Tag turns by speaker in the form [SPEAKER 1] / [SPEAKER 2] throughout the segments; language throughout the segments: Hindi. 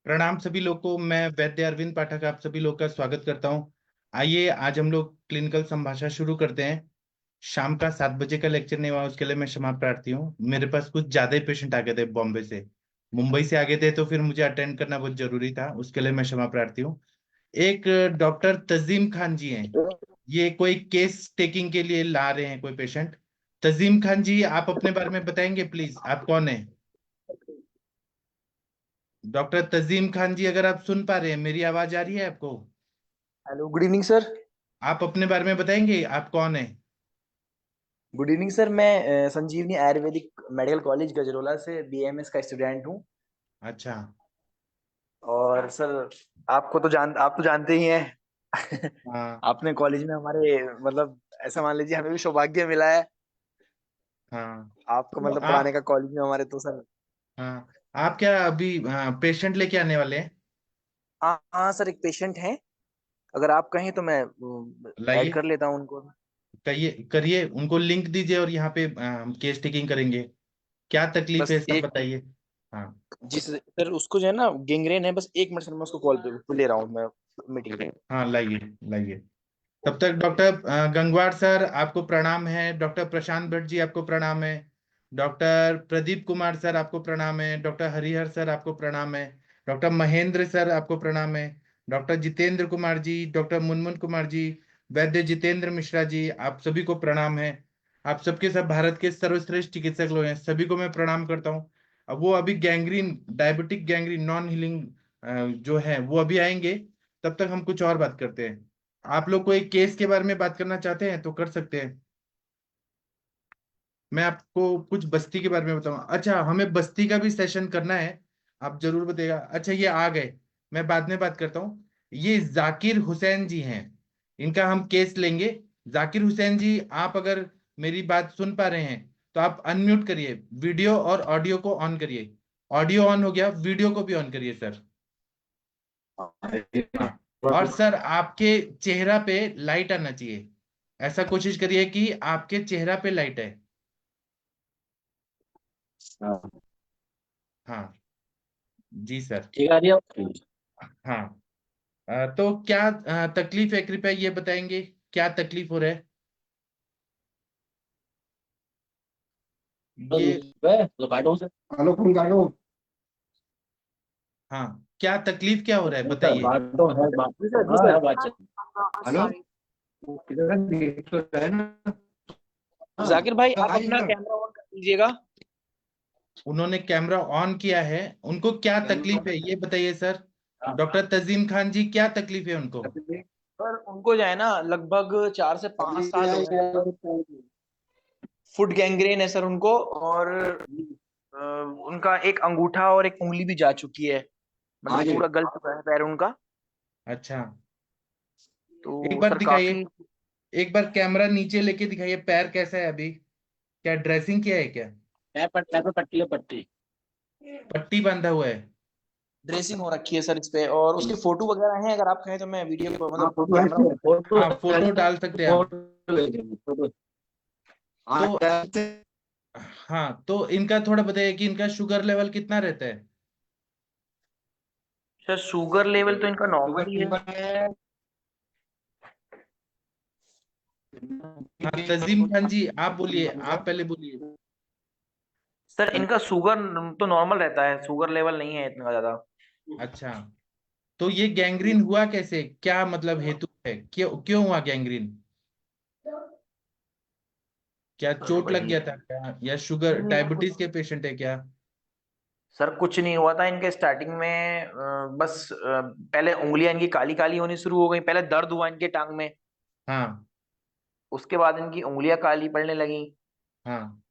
[SPEAKER 1] प्रणाम सभी लोग को। मैं वैद्य अरविंद पाठक आप सभी लोग का स्वागत करता हूं। आइए आज हम लोग क्लिनिकल संभाषण शुरू करते हैं। शाम का 7 बजे का लेक्चर नहीं हुआ, उसके लिए मैं क्षमा प्रार्थी हूँ। मेरे पास कुछ ज्यादा ही पेशेंट आ गए थे, बॉम्बे से, मुंबई से आ गए थे, तो फिर मुझे अटेंड करना बहुत जरूरी था, उसके लिए मैं क्षमा प्रार्थी हूँ। एक डॉक्टर तजीम खान जी हैं, ये कोई केस टेकिंग के लिए ला रहे हैं कोई पेशेंट। तजीम खान जी, आप अपने बारे में बताएंगे प्लीज, आप कौन है? डॉक्टर तजीम खान जी, अगर आप सुन पा रहे हैं, मेरी आवाज आ रही है आपको?
[SPEAKER 2] Hello, good evening sir.
[SPEAKER 1] आप अपने बारे में बताएंगे, आप कौन है?
[SPEAKER 2] Good evening sir. मैं संजीवनी आयुर्वेदिक मेडिकल कॉलेज गजरोला से बीएमएस का स्टूडेंट हूँ।
[SPEAKER 1] अच्छा।
[SPEAKER 2] और सर, आप तो जानते ही हैं।
[SPEAKER 1] हाँ।
[SPEAKER 2] आपने कॉलेज में हमारे मतलब ऐसा मान लीजिए हमें भी सौभाग्य मिला है।
[SPEAKER 1] हाँ।
[SPEAKER 2] आपको
[SPEAKER 1] तो
[SPEAKER 2] मतलब पढ़ाने
[SPEAKER 1] आप,
[SPEAKER 2] का कॉलेज में हमारे तो सर।
[SPEAKER 1] हाँ, आप क्या अभी पेशेंट लेके आने वाले हैं?
[SPEAKER 2] हाँ हाँ सर, एक पेशेंट है। अगर आप कहें तो मैं ऐड
[SPEAKER 1] लाइए,
[SPEAKER 2] कर लेता हूँ उनको।
[SPEAKER 1] करिए करिए, उनको लिंक दीजिए और यहाँ पे हम केस टेकिंग करेंगे। क्या तकलीफ
[SPEAKER 2] बस
[SPEAKER 1] है सब
[SPEAKER 2] एक,
[SPEAKER 1] बताइए। हाँ।
[SPEAKER 2] जी सर, उसको जो है ना गेंग्रेन है। बस एक मिनट सर, मैं उसको कॉल पे ले रहा हूँ मैं मीटिंग पे।
[SPEAKER 1] हाँ, लाइए लाइए। तब तक डॉक्टर गंगवार सर आपको प्रणाम है, डॉक्टर प्रशांत भट्ट जी आपको प्रणाम है, डॉक्टर प्रदीप कुमार सर आपको प्रणाम है, डॉक्टर हरिहर सर आपको प्रणाम है, डॉक्टर महेंद्र सर आपको प्रणाम है, डॉक्टर जितेंद्र कुमार जी, डॉक्टर मुनमुन कुमार जी, वैद्य जितेंद्र मिश्रा जी, आप सभी को प्रणाम है। आप सबके सब भारत के सर्वश्रेष्ठ चिकित्सक लोग हैं, सभी को मैं प्रणाम करता हूँ। अब वो अभी gangrene, diabetic gangrene non healing जो है वो अभी आएंगे। तब तक हम कुछ और बात करते हैं। आप लोग को एक केस के बारे में बात करना चाहते हैं तो कर सकते हैं। मैं आपको कुछ बस्ती के बारे में बताऊंगा। अच्छा, हमें बस्ती का भी सेशन करना है, आप जरूर बताइएगा। अच्छा, ये आ गए, मैं बाद में बात करता हूँ। ये जाकिर हुसैन जी हैं, इनका हम केस लेंगे। जाकिर हुसैन जी, आप अगर मेरी बात सुन पा रहे हैं तो आप अनम्यूट करिए, वीडियो और ऑडियो को ऑन करिए। ऑडियो ऑन हो गया, वीडियो को भी ऑन करिए सर। हाँ। और सर, आपके चेहरा पे लाइट आना चाहिए, ऐसा कोशिश करिए कि आपके चेहरा पे लाइट है। हाँ। जी सर।
[SPEAKER 2] ठीक आ रही है।
[SPEAKER 1] हाँ। तो क्या तकलीफ है, कृपया ये बताएंगे, क्या तकलीफ हो रहा है ये?
[SPEAKER 2] हेलो, फोन काटो।
[SPEAKER 1] हाँ, क्या तकलीफ क्या हो रहा है बताइए।
[SPEAKER 2] बात तो है, बात जी सर, जी सर। हेलो, वो किधर देख तो रहा है ना। जाकिर भाई, आप अपना कैमरा ऑन कर दीजिएगा।
[SPEAKER 1] उन्होंने कैमरा ऑन किया है, उनको क्या तकलीफ है ये बताइए सर। डॉक्टर तजीम खान जी, क्या तकलीफ है उनको?
[SPEAKER 2] सर, उनको जो है ना लगभग 4 से 5 साल हो गए। फुट गैंग्रेन है सर उनको। और उनका एक अंगूठा और एक उंगली भी जा चुकी है। मतलब पूरा गल चुका है पैर उनका।
[SPEAKER 1] अच्छा, एक
[SPEAKER 2] तो
[SPEAKER 1] बार
[SPEAKER 2] सर
[SPEAKER 1] दिखाइए,
[SPEAKER 2] काफी।
[SPEAKER 1] एक बार कैमरा नीचे लेके दिखाइए, पैर कैसा है अभी? क्या ड्रेसिंग किया है क्या?
[SPEAKER 2] पैर पे पट्टी है, पट्टी।
[SPEAKER 1] पट्टी बांधा हुआ है?
[SPEAKER 2] ड्रेसिंग हो रखी है सर इस पे। और उसके फोटो वगैरह हैं, अगर आप कहें तो मैं वीडियो को
[SPEAKER 3] हाँ,
[SPEAKER 2] मतलब
[SPEAKER 3] फोटो है
[SPEAKER 2] कैमरा।
[SPEAKER 3] इसमें, फोटो
[SPEAKER 1] हाँ,
[SPEAKER 3] है
[SPEAKER 1] फोटो
[SPEAKER 3] ना।
[SPEAKER 1] डाल सकते हैं आप।
[SPEAKER 3] फोटो भेजेंगे, फोटो। हाँ,
[SPEAKER 1] तो
[SPEAKER 3] कैसे?
[SPEAKER 1] हाँ, तो इनका थोड़ा बताइए कि इनका शुगर लेवल कितना रहता है?
[SPEAKER 2] सर, शुगर लेवल तो इनका
[SPEAKER 3] शुगर
[SPEAKER 2] नॉर्मल ही है।
[SPEAKER 3] शुगर है।
[SPEAKER 1] हाँ, तजीम खान जी आप बोलिए, आप पहले बोलिए।
[SPEAKER 2] सर, इनका शुगर तो नॉर्मल रहता है, शुगर लेवल नहीं है इतना ज्यादा।
[SPEAKER 1] अच्छा, तो ये गैंग्रीन हुआ कैसे, क्या मतलब हेतु है, क्यों क्यों हुआ गैंग्रीन? क्या
[SPEAKER 2] सर
[SPEAKER 1] चोट लग
[SPEAKER 2] वही।
[SPEAKER 1] गया था क्या, या शुगर डायबिटीज के पेशेंट है क्या?
[SPEAKER 2] सर, कुछ नहीं हुआ था इनके स्टार्टिंग में। बस पहले उंगलियां इनकी काली काली होनी शुरू हो गई। पहले दर्द हुआ इनके टांग में।
[SPEAKER 1] हाँ।
[SPEAKER 2] उसके बाद इनकी उंगलियां काली पड़ने लगी।
[SPEAKER 1] हाँ।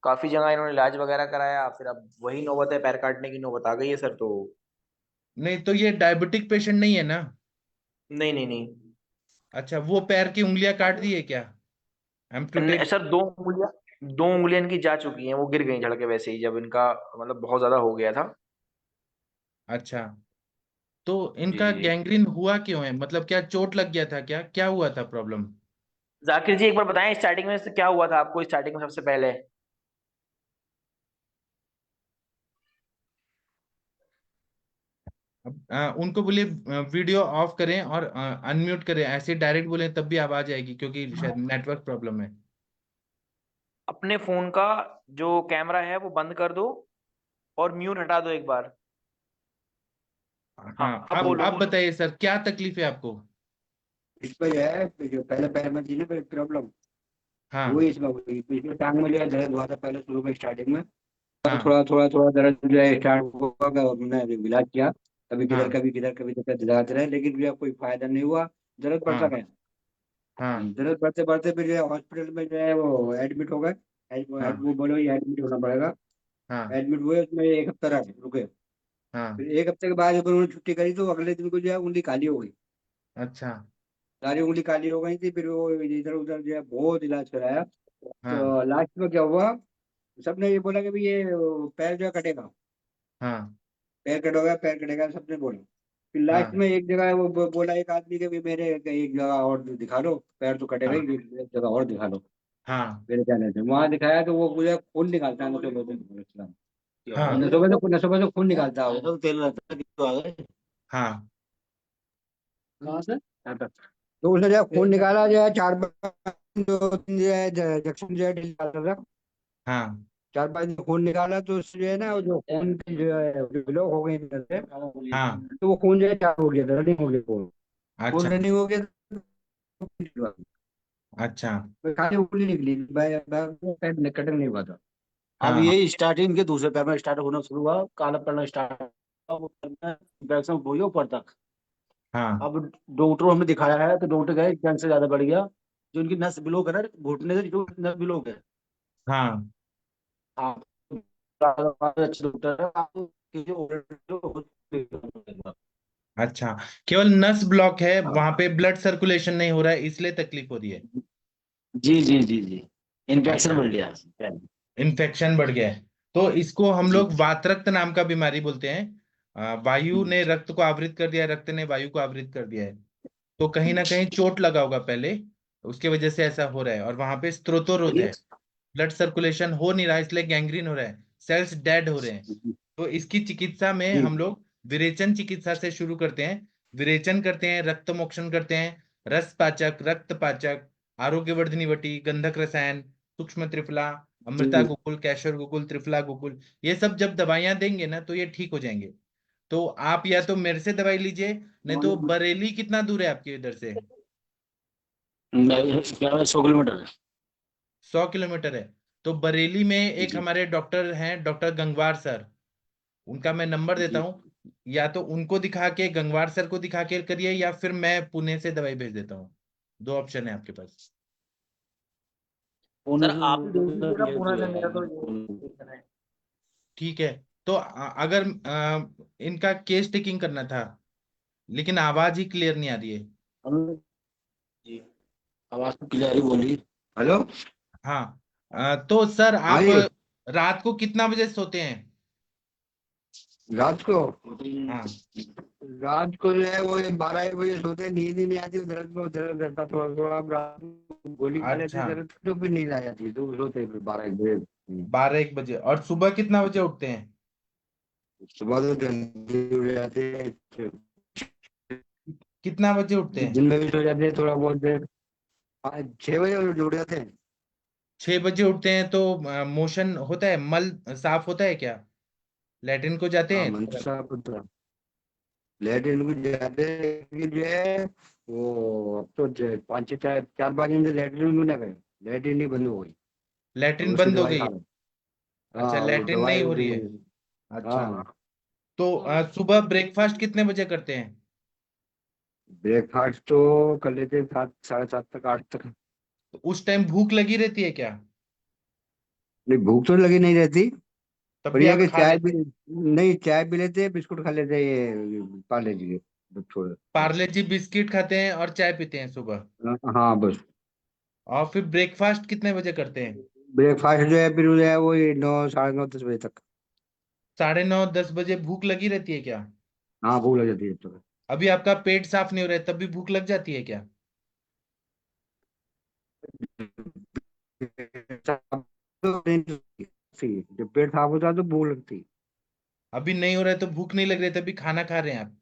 [SPEAKER 2] काफी जगह इन्होंने इलाज वगैरह कराया, फिर अब वही नौबत है, पैर काटने की नौबत आ गई है सर तो।
[SPEAKER 1] नहीं, तो ये डायबिटिक पेशेंट नहीं है ना?
[SPEAKER 2] नहीं नहीं नहीं।
[SPEAKER 1] अच्छा, वो पैर की उंगलियां काट दी है क्या, एम्पुटेट?
[SPEAKER 2] सर, दो उंगलियां इनकी जा चुकी हैं। वो गिर गई झड़ के वैसे ही, जब इनका मतलब बहुत ज्यादा हो गया था।
[SPEAKER 1] अच्छा, तो
[SPEAKER 2] जी
[SPEAKER 1] इनका
[SPEAKER 2] जी।
[SPEAKER 1] गैंग्रीन हुआ क्यों है, मतलब क्या चोट लग गया था क्या, क्या हुआ था प्रॉब्लम?
[SPEAKER 2] जाकिर जी, एक बार बताएं स्टार्टिंग में से क्या हुआ था आपको, स्टार्टिंग में सबसे पहले।
[SPEAKER 1] उनको बोलिए वीडियो ऑफ करें और अनम्यूट करें, ऐसे डायरेक्ट बोले तब भी आवाज आएगी, क्योंकि शायद नेटवर्क प्रॉब्लम है।
[SPEAKER 2] अपने फोन का जो कैमरा है वो बंद कर दो और म्यूट हटा दो एक बार। हाँ,
[SPEAKER 1] हाँ,
[SPEAKER 2] अब
[SPEAKER 1] अब
[SPEAKER 2] बोलो।
[SPEAKER 1] बताइए सर, क्या तकलीफ है आपको?
[SPEAKER 3] इस पर जो है, जो पहले पैर में थी ना प्रॉब्लम, वो
[SPEAKER 1] हाँ,
[SPEAKER 3] इसमें हुई। पिछले टांग में जो है दर्द हुआ था पहले शुरू में स्टार्टिंग में। पर
[SPEAKER 1] हाँ,
[SPEAKER 3] थोड़ा थोड़ा थोड़ा दर्द जो है स्टार्ट हुआ, हमने इलाज किया। कभी किधर
[SPEAKER 1] हाँ,
[SPEAKER 3] कभी किधर कभी किधर दिलाते रहे, लेकिन जो है कोई फायदा नहीं हुआ। दर्द बढ़ता
[SPEAKER 1] हाँ,
[SPEAKER 3] गया।
[SPEAKER 1] हाँ,
[SPEAKER 3] दर्द बढ़ते बढ़ते फिर जो है हॉस्पिटल में जो है वो एडमिट हो गए।
[SPEAKER 1] हाँ,
[SPEAKER 3] वो बोलो ये एडमिट होना पड़ेगा।
[SPEAKER 1] हाँ,
[SPEAKER 3] एडमिट हुए, उसमें एक हफ्ता रहे रुके।
[SPEAKER 1] हाँ।
[SPEAKER 3] फिर एक हफ्ते के बाद जब उन्होंने छुट्टी करी तो अगले दिन को जो है उंगली काली हो गई।
[SPEAKER 1] अच्छा।
[SPEAKER 3] सारी उंगली काली हो गई थी। फिर वो इधर उधर जो है बहुत इलाज कराया।
[SPEAKER 1] हाँ,
[SPEAKER 3] तो लास्ट में क्या हुआ, सबने ये बोला कि भाई ये पैर जो है कटेगा।
[SPEAKER 1] हाँ,
[SPEAKER 3] पैर कटोगा, पैर कटेगा, सबने बोला। फिर लास्ट
[SPEAKER 1] हाँ,
[SPEAKER 3] में एक जगह वो बोला एक आदमी के भी मेरे एक जगह और दिखा लो, पैर तो कटेगा
[SPEAKER 1] हाँ,
[SPEAKER 3] ही, एक जगह और दिखा लो।
[SPEAKER 1] हाँ,
[SPEAKER 3] मेरे कहने से वहां दिखाया तो वो मुझे खून निकालता है नसों में से।
[SPEAKER 1] हाँ,
[SPEAKER 3] नसों में से खून निकालता है वो। तो तेल रहता है तो आ गए।
[SPEAKER 1] हाँ,
[SPEAKER 3] कहाँ से? यहाँ तक। तो उसने जो है खून निकाला, जो है 4 5 दो तीन जो है इंजेक्शन जो है निकाला था।
[SPEAKER 1] हाँ,
[SPEAKER 3] 4 5 दिन खून निकाला तो उससे जो है ना वो जो खून की जो है जो ब्लॉक हो गई अंदर से,
[SPEAKER 1] हाँ।
[SPEAKER 3] तो वो खून जो है चालू हो गया था, रनिंग हो गया खून।
[SPEAKER 1] अच्छा,
[SPEAKER 3] खून रनिंग हो गया तो
[SPEAKER 1] अच्छा।
[SPEAKER 3] खाली उंगली निकली, कटक नहीं हुआ था। अब
[SPEAKER 1] हाँ,
[SPEAKER 3] ये स्टार्टिंग के दूसरे पैर में स्टार्ट होना शुरू हुआ, काला पड़ना स्टार्ट हुआ, वो इन्फेक्शन हो गया ऊपर तक।
[SPEAKER 1] हाँ,
[SPEAKER 3] अब डॉक्टर हमें दिखाया है तो डॉक्टर कहे कैंसर ज्यादा बढ़ गया। जो उनकी नस ब्लॉक है ना, घुटने से जो नस ब्लॉक है।
[SPEAKER 1] हाँ।
[SPEAKER 3] आप अच्छे डॉक्टर है, आप किसी और
[SPEAKER 1] अच्छा, केवल नस ब्लॉक है,
[SPEAKER 3] हाँ।
[SPEAKER 1] वहां पे ब्लड सर्कुलेशन नहीं हो रहा है, इसलिए तकलीफ हो रही है।
[SPEAKER 3] जी जी जी जी। इन्फेक्शन
[SPEAKER 1] अच्छा,
[SPEAKER 3] बढ़ गया।
[SPEAKER 1] इन्फेक्शन बढ़ गया है। तो इसको हम
[SPEAKER 3] जी
[SPEAKER 1] लोग वातरक्त नाम का बीमारी बोलते हैं। वायु
[SPEAKER 3] जी
[SPEAKER 1] ने रक्त को आवृत कर दिया है, रक्त ने वायु को आवृत कर दिया है। तो कहीं ना कहीं चोट लगा होगा पहले, उसके वजह से ऐसा हो रहा है, और वहां पे स्त्रोतोरोध है। ब्लड सर्कुलेशन हो नहीं रहा, इसलिए गैंग्रीन हो रहा है, सेल्स डेड हो रहे हैं। तो इसकी चिकित्सा में
[SPEAKER 3] जी
[SPEAKER 1] हम लोग विरेचन चिकित्सा से शुरू करते हैं। विरेचन करते हैं, रक्त मोक्षण करते हैं, रस पाचक, रक्त पाचक, आरोग्यवर्धिनी वटी, गंधक रसायन, सूक्ष्म त्रिफला, अमृता
[SPEAKER 3] जी।
[SPEAKER 1] गुकुल, कैशोर गुकुल, त्रिफला गुकुल, ये सब जब दवाइयां देंगे ना तो ये ठीक हो जाएंगे। तो आप या तो मेरे से दवाई लीजिए, नहीं तो बरेली कितना दूर है आपके इधर से?
[SPEAKER 3] 100 किलोमीटर।
[SPEAKER 1] 100 किलोमीटर है। तो बरेली में एक
[SPEAKER 3] जी
[SPEAKER 1] हमारे डॉक्टर हैं, डॉक्टर गंगवार सर, उनका मैं नंबर देता
[SPEAKER 3] जी।
[SPEAKER 1] हूँ। या तो उनको दिखा के, गंगवार सर को दिखा के करिए, या फिर मैं पुणे से दवाई भेज देता हूँ। दो ऑप्शन है आपके पास।
[SPEAKER 2] सर आप ही देख लीजिएगा पूना से, मेरा तो ये है।
[SPEAKER 1] ठीक है। तो अगर इनका केस टेकिंग करना था, लेकिन आवाज ही क्लियर नहीं आ रही है।
[SPEAKER 3] जी। आवाज तो क्लियर ही बोली। हेलो।
[SPEAKER 1] हाँ। तो सर
[SPEAKER 3] हाँ
[SPEAKER 1] आप
[SPEAKER 3] जी।
[SPEAKER 1] रात को कितना बजे सोते हैं?
[SPEAKER 3] रात को,
[SPEAKER 1] हाँ,
[SPEAKER 3] रात को जो है वो 12 1 बजे सोते हैं, नींद ही नहीं आती, दर्द में दर्द रहता थोड़ा थोड़ा। अब रात को गोली खा लेते
[SPEAKER 1] अच्छा।
[SPEAKER 3] दर्द तो फिर नींद आ जाती है, तो सोते हैं फिर 12 1 बजे।
[SPEAKER 1] 12 1 बजे, और सुबह कितना बजे उठते हैं?
[SPEAKER 3] सुबह तो जल्दी उठ जाते हैं।
[SPEAKER 1] कितना बजे उठते हैं?
[SPEAKER 3] दिन में भी सो जाते हैं थोड़ा बहुत देर। 6 बजे उठ जाते हैं।
[SPEAKER 1] 6 बजे उठते हैं तो मोशन होता है, मल साफ होता है क्या? लैट्रिन को जाते
[SPEAKER 3] हाँ
[SPEAKER 1] हैं?
[SPEAKER 3] मन तो साफ होता है। लेट को जाते हैं, लेकिन जो है वो अब तो 5 4 5 दिन से लेटरिन भी ना गए। लेटरिन ही बंद हो गई। अब
[SPEAKER 1] लैट्रिन
[SPEAKER 3] उसकी
[SPEAKER 1] बंद हो
[SPEAKER 3] दवाई
[SPEAKER 1] गई
[SPEAKER 3] खा
[SPEAKER 1] है?
[SPEAKER 3] रहे हैं।
[SPEAKER 1] अच्छा,
[SPEAKER 3] हाँ वो
[SPEAKER 1] लैट्रिन
[SPEAKER 3] दवाई
[SPEAKER 1] नहीं हो रही है। अच्छा।
[SPEAKER 3] हाँ।
[SPEAKER 1] तो सुबह ब्रेकफास्ट कितने बजे करते हैं?
[SPEAKER 3] ब्रेकफास्ट तो कर लेते हैं 7 7 7 तक 8 तक।
[SPEAKER 1] तो उस टाइम भूख लगी रहती है क्या?
[SPEAKER 3] नहीं भूख तो लगी नहीं रहती।
[SPEAKER 1] तब
[SPEAKER 3] पर
[SPEAKER 1] भी
[SPEAKER 3] यह है
[SPEAKER 1] आप
[SPEAKER 3] कि
[SPEAKER 1] खा
[SPEAKER 3] चाय भी,
[SPEAKER 1] लेते हैं?
[SPEAKER 3] नहीं चाय पी लेते हैं, बिस्कुट खा लेते हैं, ये पार्ले जी के थोड़े बस।
[SPEAKER 1] पार्ले जी बिस्किट खाते हैं और चाय पीते हैं सुबह?
[SPEAKER 3] हाँ बस।
[SPEAKER 1] और फिर ब्रेकफास्ट कितने बजे करते हैं?
[SPEAKER 3] ब्रेकफास्ट जो है फिर जो है वो 9 9 10 बजे तक।
[SPEAKER 1] 9:30 10 बजे भूख लगी रहती है क्या?
[SPEAKER 3] हाँ भूख लग जाती है तो।
[SPEAKER 1] अभी आपका पेट साफ नहीं हो रहा है, तब भी भूख लग जाती है क्या?
[SPEAKER 3] जब पेट साफ होता है तो भूख लगती है।
[SPEAKER 1] अभी नहीं हो रहा है तो भूख नहीं लग रही तभी खाना खा रहे हैं आप?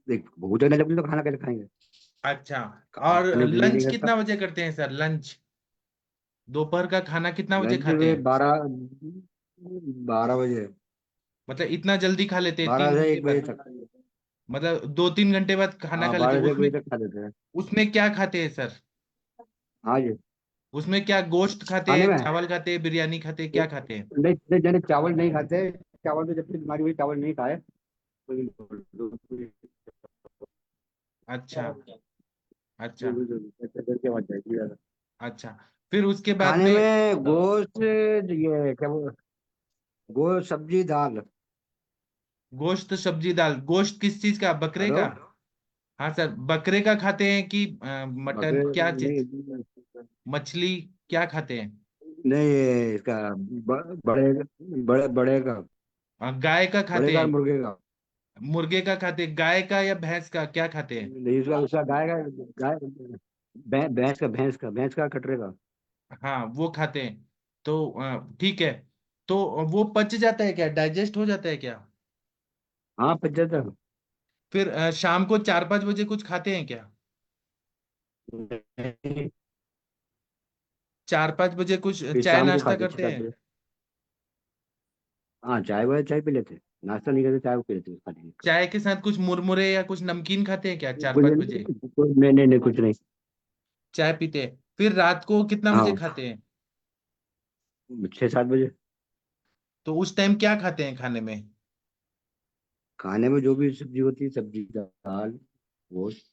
[SPEAKER 3] देख भूख तो नहीं लगती तो खाना कैसे खाएंगे।
[SPEAKER 1] अच्छा। और
[SPEAKER 3] खाने को दिल ही नहीं
[SPEAKER 1] लंच
[SPEAKER 3] करता।
[SPEAKER 1] कितना बजे करते हैं सर, लंच? दोपहर का खाना कितना बजे
[SPEAKER 3] लंच
[SPEAKER 1] खाते
[SPEAKER 3] में
[SPEAKER 1] हैं?
[SPEAKER 3] 12 बजे।
[SPEAKER 1] मतलब इतना जल्दी खा लेते हैं,
[SPEAKER 3] 12
[SPEAKER 1] तीन
[SPEAKER 3] से
[SPEAKER 1] घंटे
[SPEAKER 3] 1 बजे
[SPEAKER 1] बाद?
[SPEAKER 3] तक।
[SPEAKER 1] मतलब 2-3 घंटे बाद खाना
[SPEAKER 3] हाँ,
[SPEAKER 1] खा लेते
[SPEAKER 3] 12
[SPEAKER 1] हैं
[SPEAKER 3] से 1 बजे
[SPEAKER 1] उसमें?
[SPEAKER 3] तक खा लेते हैं।
[SPEAKER 1] उसमें क्या खाते हैं सर?
[SPEAKER 3] हाँ जी।
[SPEAKER 1] उसमें क्या, गोश्त खाते
[SPEAKER 3] खाने
[SPEAKER 1] हैं,
[SPEAKER 3] में
[SPEAKER 1] चावल खाते हैं, बिरयानी खाते हैं, क्या खाते हैं?
[SPEAKER 3] नहीं नहीं, जने चावल नहीं खाते। चावल तो जब से बीमारी हुई चावल नहीं खाए।
[SPEAKER 1] अच्छा। अच्छा।
[SPEAKER 3] खाने
[SPEAKER 1] अच्छा। फिर उसके बाद में?
[SPEAKER 3] में गोश्त, ये क्या बोल, गोश्त सब्जी दाल।
[SPEAKER 1] गोश्त सब्जी दाल, गोश्त किस चीज का, बकरे
[SPEAKER 3] हेलो।
[SPEAKER 1] का? हाँ सर, बकरे का खाते हैं कि मटन,
[SPEAKER 3] बकरे
[SPEAKER 1] क्या
[SPEAKER 3] नहीं,
[SPEAKER 1] चीज? मछली, क्या खाते हैं?
[SPEAKER 3] नहीं ये इसका बड़े बड़े
[SPEAKER 1] गाय का
[SPEAKER 3] बड़े
[SPEAKER 1] खाते
[SPEAKER 3] का और
[SPEAKER 1] हैं?
[SPEAKER 3] मुर्गे का।
[SPEAKER 1] मुर्गे का खाते हैं? गाय का या भैंस का, क्या खाते हैं?
[SPEAKER 3] नहीं उसका उसका गाय का। गाय भैंस का कटरे का।
[SPEAKER 1] हाँ वो खाते हैं। तो ठीक है। तो वो पच जाता है क्या, डाइजेस्ट हो जाता है क्या?
[SPEAKER 3] हाँ 75।
[SPEAKER 1] फिर शाम को 4-5 बजे कुछ खाते हैं क्या? 4-5 बजे कुछ
[SPEAKER 3] फिर
[SPEAKER 1] चाय
[SPEAKER 3] शाम को
[SPEAKER 1] नाश्ता
[SPEAKER 3] खाते छह
[SPEAKER 1] करते
[SPEAKER 3] सात
[SPEAKER 1] हैं?
[SPEAKER 3] बजे हाँ चाय पी लेते। नाश्ता नहीं करते, चाय को पी लेते खाने के।
[SPEAKER 1] चाय के साथ कुछ मुरमुरे या कुछ नमकीन खाते हैं क्या चार
[SPEAKER 3] कुछ
[SPEAKER 1] पाँच
[SPEAKER 3] नहीं
[SPEAKER 1] बजे
[SPEAKER 3] नहीं नहीं नहीं, कुछ नहीं।
[SPEAKER 1] चाय पीते हैं? फिर रात को कितना बजे
[SPEAKER 3] हाँ
[SPEAKER 1] खाते हैं?
[SPEAKER 3] 6-7 बजे।
[SPEAKER 1] तो उस टाइम क्या खाते हैं खाने में?
[SPEAKER 3] खाने में जो भी सब्जी होती है, सब्जी दाल गोश्त।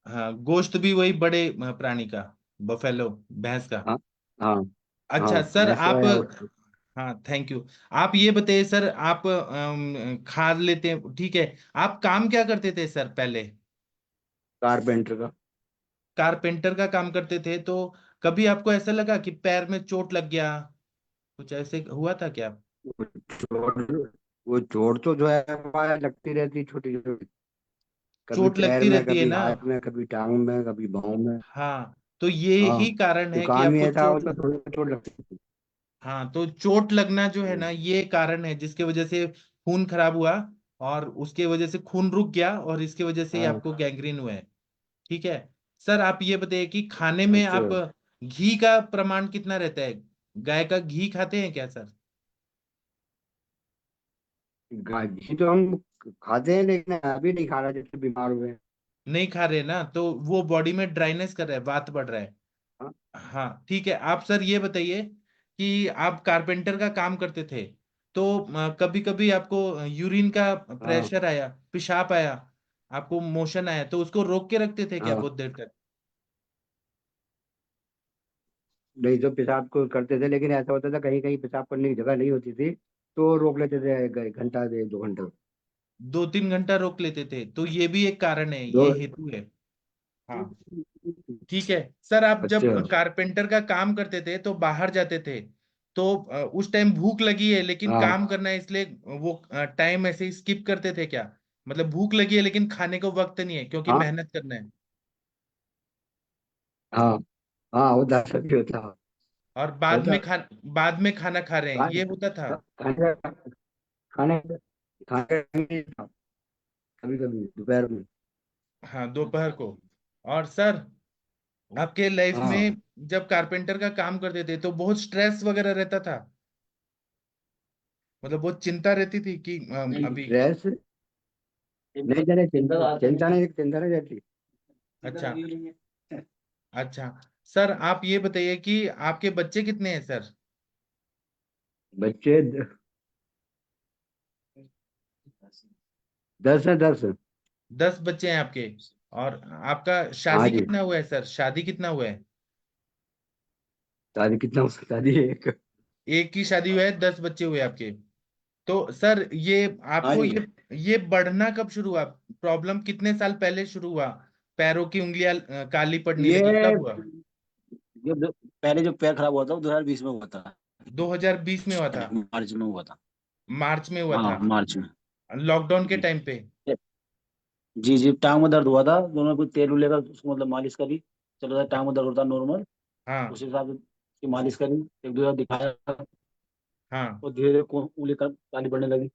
[SPEAKER 1] हाँ, गोश्त भी वही बड़े प्राणी का, बफेलो, भैंस का?
[SPEAKER 3] हाँ हाँ हाँ,
[SPEAKER 1] अच्छा सर
[SPEAKER 3] भैंस का
[SPEAKER 1] आप,
[SPEAKER 3] या
[SPEAKER 1] हाँ थैंक यू। आप ये बताइए सर, आप खा लेते हैं ठीक है, आप काम क्या करते थे सर पहले?
[SPEAKER 3] कारपेंटर का।
[SPEAKER 1] कारपेंटर का काम करते थे, तो कभी आपको ऐसा लगा कि पैर में चोट लग गया, कुछ ऐसे हुआ था क्या?
[SPEAKER 3] वो चोट वो चोट तो जो है वहाँ लगती रहती छोटी छोटी। कभी
[SPEAKER 1] चोट
[SPEAKER 3] पैर
[SPEAKER 1] लगती
[SPEAKER 3] में,
[SPEAKER 1] रहती है
[SPEAKER 3] कभी
[SPEAKER 1] ना?
[SPEAKER 3] हाथ में, कभी टांग में, कभी बाहों में।
[SPEAKER 1] हाँ, तो ये
[SPEAKER 3] हाँ
[SPEAKER 1] ही कारण
[SPEAKER 3] तो
[SPEAKER 1] है कि
[SPEAKER 3] काम ही
[SPEAKER 1] आपको
[SPEAKER 3] ऐसा
[SPEAKER 1] चोट
[SPEAKER 3] होता, थोड़ी चोट लगती थी।
[SPEAKER 1] हाँ, तो चोट लगना जो है
[SPEAKER 3] हम्म,
[SPEAKER 1] ना, ये कारण है जिसके वजह से खून खराब हुआ, और उसके वजह से खून रुक गया, और इसके वजह से ही
[SPEAKER 3] हाँ।
[SPEAKER 1] आपको गैंग्रीन हुआ है। ठीक है। सर आप ये बताइए कि खाने में
[SPEAKER 3] अच्छा।
[SPEAKER 1] आप घी का प्रमाण कितना रहता है? गाय का घी खाते हैं क्या सर?
[SPEAKER 3] घी तो हम खाते हैं, लेकिन अभी नहीं खा रहा जब से बीमार हुए हैं।
[SPEAKER 1] नहीं खा रहे ना, तो वो बॉडी में ड्राइनेस कर रहा है, वात बढ़ रहा है।
[SPEAKER 3] हाँ
[SPEAKER 1] हाँ ठीक है। आप सर ये बताइए कि आप कारपेंटर का काम करते थे, तो कभी कभी आपको यूरिन का
[SPEAKER 3] हाँ
[SPEAKER 1] प्रेशर आया, पेशाब आया, आपको मोशन आया, तो उसको रोक के रखते थे क्या
[SPEAKER 3] हाँ।
[SPEAKER 1] बहुत देर तक?
[SPEAKER 3] नहीं तो पेशाब को करते थे, लेकिन ऐसा होता था कहीं कहीं पेशाब करने की जगह नहीं होती थी तो रोक लेते थे, घंटा दे 2 घंटा।
[SPEAKER 1] 2-3 घंटा रोक लेते थे, तो ये भी एक कारण है,
[SPEAKER 3] दो।
[SPEAKER 1] ये हेतु है। हाँ ठीक है। सर आप जब
[SPEAKER 3] अच्छा।
[SPEAKER 1] कारपेंटर का काम करते थे तो बाहर जाते थे, तो उस टाइम भूख लगी है लेकिन
[SPEAKER 3] हाँ
[SPEAKER 1] काम करना है, इसलिए वो टाइम ऐसे ही स्किप करते थे क्या? मतलब भूख लगी है लेकिन खाने को वक्त नहीं है क्योंकि
[SPEAKER 3] हाँ
[SPEAKER 1] मेहनत करना है,
[SPEAKER 3] हाँ हाँ, होता सच होता।
[SPEAKER 1] और बाद
[SPEAKER 3] होता।
[SPEAKER 1] में बाद में खाना खा रहे हैं,
[SPEAKER 3] खाने
[SPEAKER 1] ये होता था?
[SPEAKER 3] खाने खाने खाने कभी कभी दोपहर में।
[SPEAKER 1] हाँ दोपहर को। और सर आपके लाइफ
[SPEAKER 3] हाँ।
[SPEAKER 1] में जब कारपेंटर का काम करते थे तो बहुत स्ट्रेस वगैरह रहता था? मतलब बहुत चिंता रहती थी कि अभी?
[SPEAKER 3] स्ट्रेस नहीं जाने, चिंता नहीं रहती।
[SPEAKER 1] अच्छा। अच्छा। सर आप ये बताइए कि आपके बच्चे कितने हैं सर?
[SPEAKER 3] बच्चे 10 है 10।
[SPEAKER 1] 10 बच्चे हैं आपके? और आपका
[SPEAKER 3] हाँ
[SPEAKER 1] शादी
[SPEAKER 3] जी।
[SPEAKER 1] कितना हुआ है सर, शादी कितना हुआ है?
[SPEAKER 3] शादी कितना, शादी एक।
[SPEAKER 1] एक की शादी हुआ है, 10 बच्चे हुए आपके? तो सर ये
[SPEAKER 3] हाँ
[SPEAKER 1] आपको
[SPEAKER 3] जी।
[SPEAKER 1] ये बढ़ना कब शुरू हुआ, प्रॉब्लम कितने साल पहले शुरू हुआ, पैरों की उंगलियां काली पड़ने
[SPEAKER 3] ये
[SPEAKER 1] लगी, कब हुआ?
[SPEAKER 3] पहले जो पैर खराब हुआ था वो 2020 में हुआ था।
[SPEAKER 1] 2020 में हुआ था?
[SPEAKER 3] मार्च में हुआ था।
[SPEAKER 1] मार्च में हुआ
[SPEAKER 3] हाँ
[SPEAKER 1] था?
[SPEAKER 3] मार्च में।
[SPEAKER 1] लॉकडाउन के
[SPEAKER 3] जी
[SPEAKER 1] टाइम पे?
[SPEAKER 3] जी जी, टांग में दर्द हुआ था, दोनों को तेल लेकर उसको मतलब मालिश करी। चलो था, टांग में दर्द होता नॉर्मल,
[SPEAKER 1] हाँ।
[SPEAKER 3] उस हिसाब से उसकी मालिश करी, एक दो बार दिखाया।
[SPEAKER 1] हाँ
[SPEAKER 4] और धीरे धीरे उंगली काली पड़ने लगी।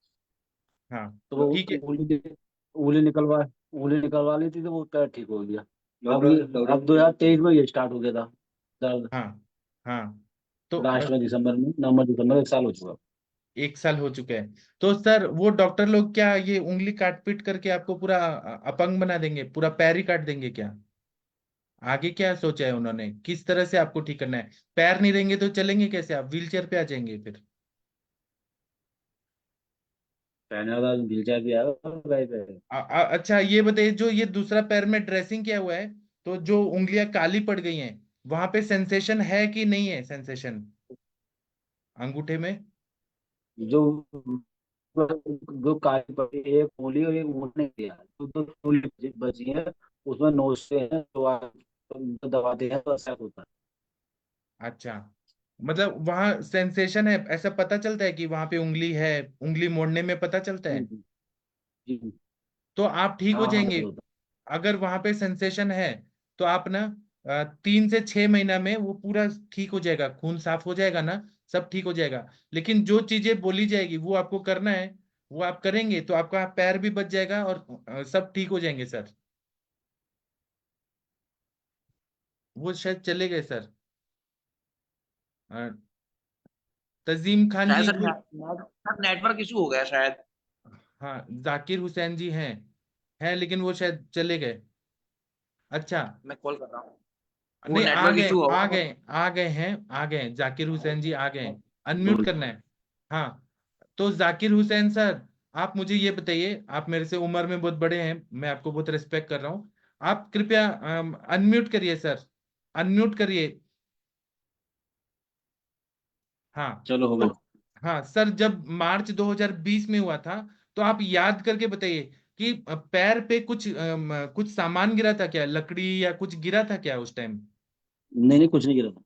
[SPEAKER 1] हाँ
[SPEAKER 4] तो वो
[SPEAKER 1] ठीक है।
[SPEAKER 4] उंगली निकलवा ली थी, तो वो पैर ठीक हो गया। अब 2023 में ये स्टार्ट हो गया था दर्द।
[SPEAKER 1] हाँ हाँ तो
[SPEAKER 4] लास्ट में नवंबर दिसंबर 1 साल हो चुका।
[SPEAKER 1] 1 साल हो चुके हैं। तो सर वो डॉक्टर लोग क्या ये उंगली काट पीट करके आपको पूरा अपंग बना देंगे, पूरा पैर ही काट देंगे क्या? आगे क्या सोचा है उन्होंने, किस तरह से आपको ठीक करना है? पैर नहीं रहेंगे तो चलेंगे कैसे, आप व्हील चेयर पे आ जाएंगे फिर?
[SPEAKER 4] पहने वाला व्हीलचेयर भी आया भाई पे।
[SPEAKER 1] अच्छा ये बताइए, जो ये दूसरा पैर में ड्रेसिंग किया हुआ है, तो जो उंगलियां काली पड़ गई हैं, वहां पे सेंसेशन है कि नहीं है सेंसेशन अंगूठे में?
[SPEAKER 4] जो जो काली पड़ी, एक उंगली और एक उंगली नहीं दिया, तो दो उंगली बची है। उसमें नोच से है, तो आप दबाते हैं तो असर होता
[SPEAKER 1] अच्छा, मतलब वहां सेंसेशन है, ऐसा पता चलता है कि वहां पे उंगली है, उंगली मोड़ने में पता चलता
[SPEAKER 4] है।
[SPEAKER 1] है?
[SPEAKER 4] जी जी।
[SPEAKER 1] तो आप ठीक हो
[SPEAKER 4] हाँ हाँ,
[SPEAKER 1] जाएंगे।
[SPEAKER 4] मतलब होता
[SPEAKER 1] अगर वहां पे सेंसेशन है तो आप ना 3 से 6 महीना में वो पूरा ठीक हो जाएगा, खून साफ हो जाएगा ना, सब ठीक हो जाएगा। लेकिन जो चीजें बोली जाएगी वो आपको करना है, वो आप करेंगे तो आपका पैर भी बच जाएगा और सब ठीक हो जाएंगे सर। वो शायद चले गए सर। अ, तजीम खान
[SPEAKER 2] शायद
[SPEAKER 1] जी
[SPEAKER 2] सर
[SPEAKER 1] वो,
[SPEAKER 2] नेटवर्क इशू हो गया शायद।
[SPEAKER 1] हाँ जाकिर हुसैन जी हैं लेकिन वो शायद चले गए। अच्छा,
[SPEAKER 2] मैं कॉल कर रहा हूँ, वो
[SPEAKER 1] नहीं
[SPEAKER 2] नेटवर्क इशू
[SPEAKER 1] आ
[SPEAKER 2] होगा।
[SPEAKER 1] गए आ गए जाकिर हुसैन जी आ गए। अनम्यूट
[SPEAKER 4] है।
[SPEAKER 1] करना है। हाँ, तो जाकिर हुसैन सर, आप मुझे ये बताइए, आप मेरे से उम्र में बहुत बड़े हैं, मैं आपको बहुत रिस्पेक्ट कर रहा हूँ। आप कृपया अनम्यूट करिए सर, अनम्यूट करिए। हाँ
[SPEAKER 4] चलो हो
[SPEAKER 1] तो,
[SPEAKER 4] गया।
[SPEAKER 1] हाँ सर, जब मार्च 2020 में हुआ था, तो आप याद करके बताइए कि पैर पे कुछ सामान गिरा था क्या, लकड़ी या कुछ गिरा था क्या उस टाइम?
[SPEAKER 4] नहीं नहीं, कुछ नहीं गिरा था।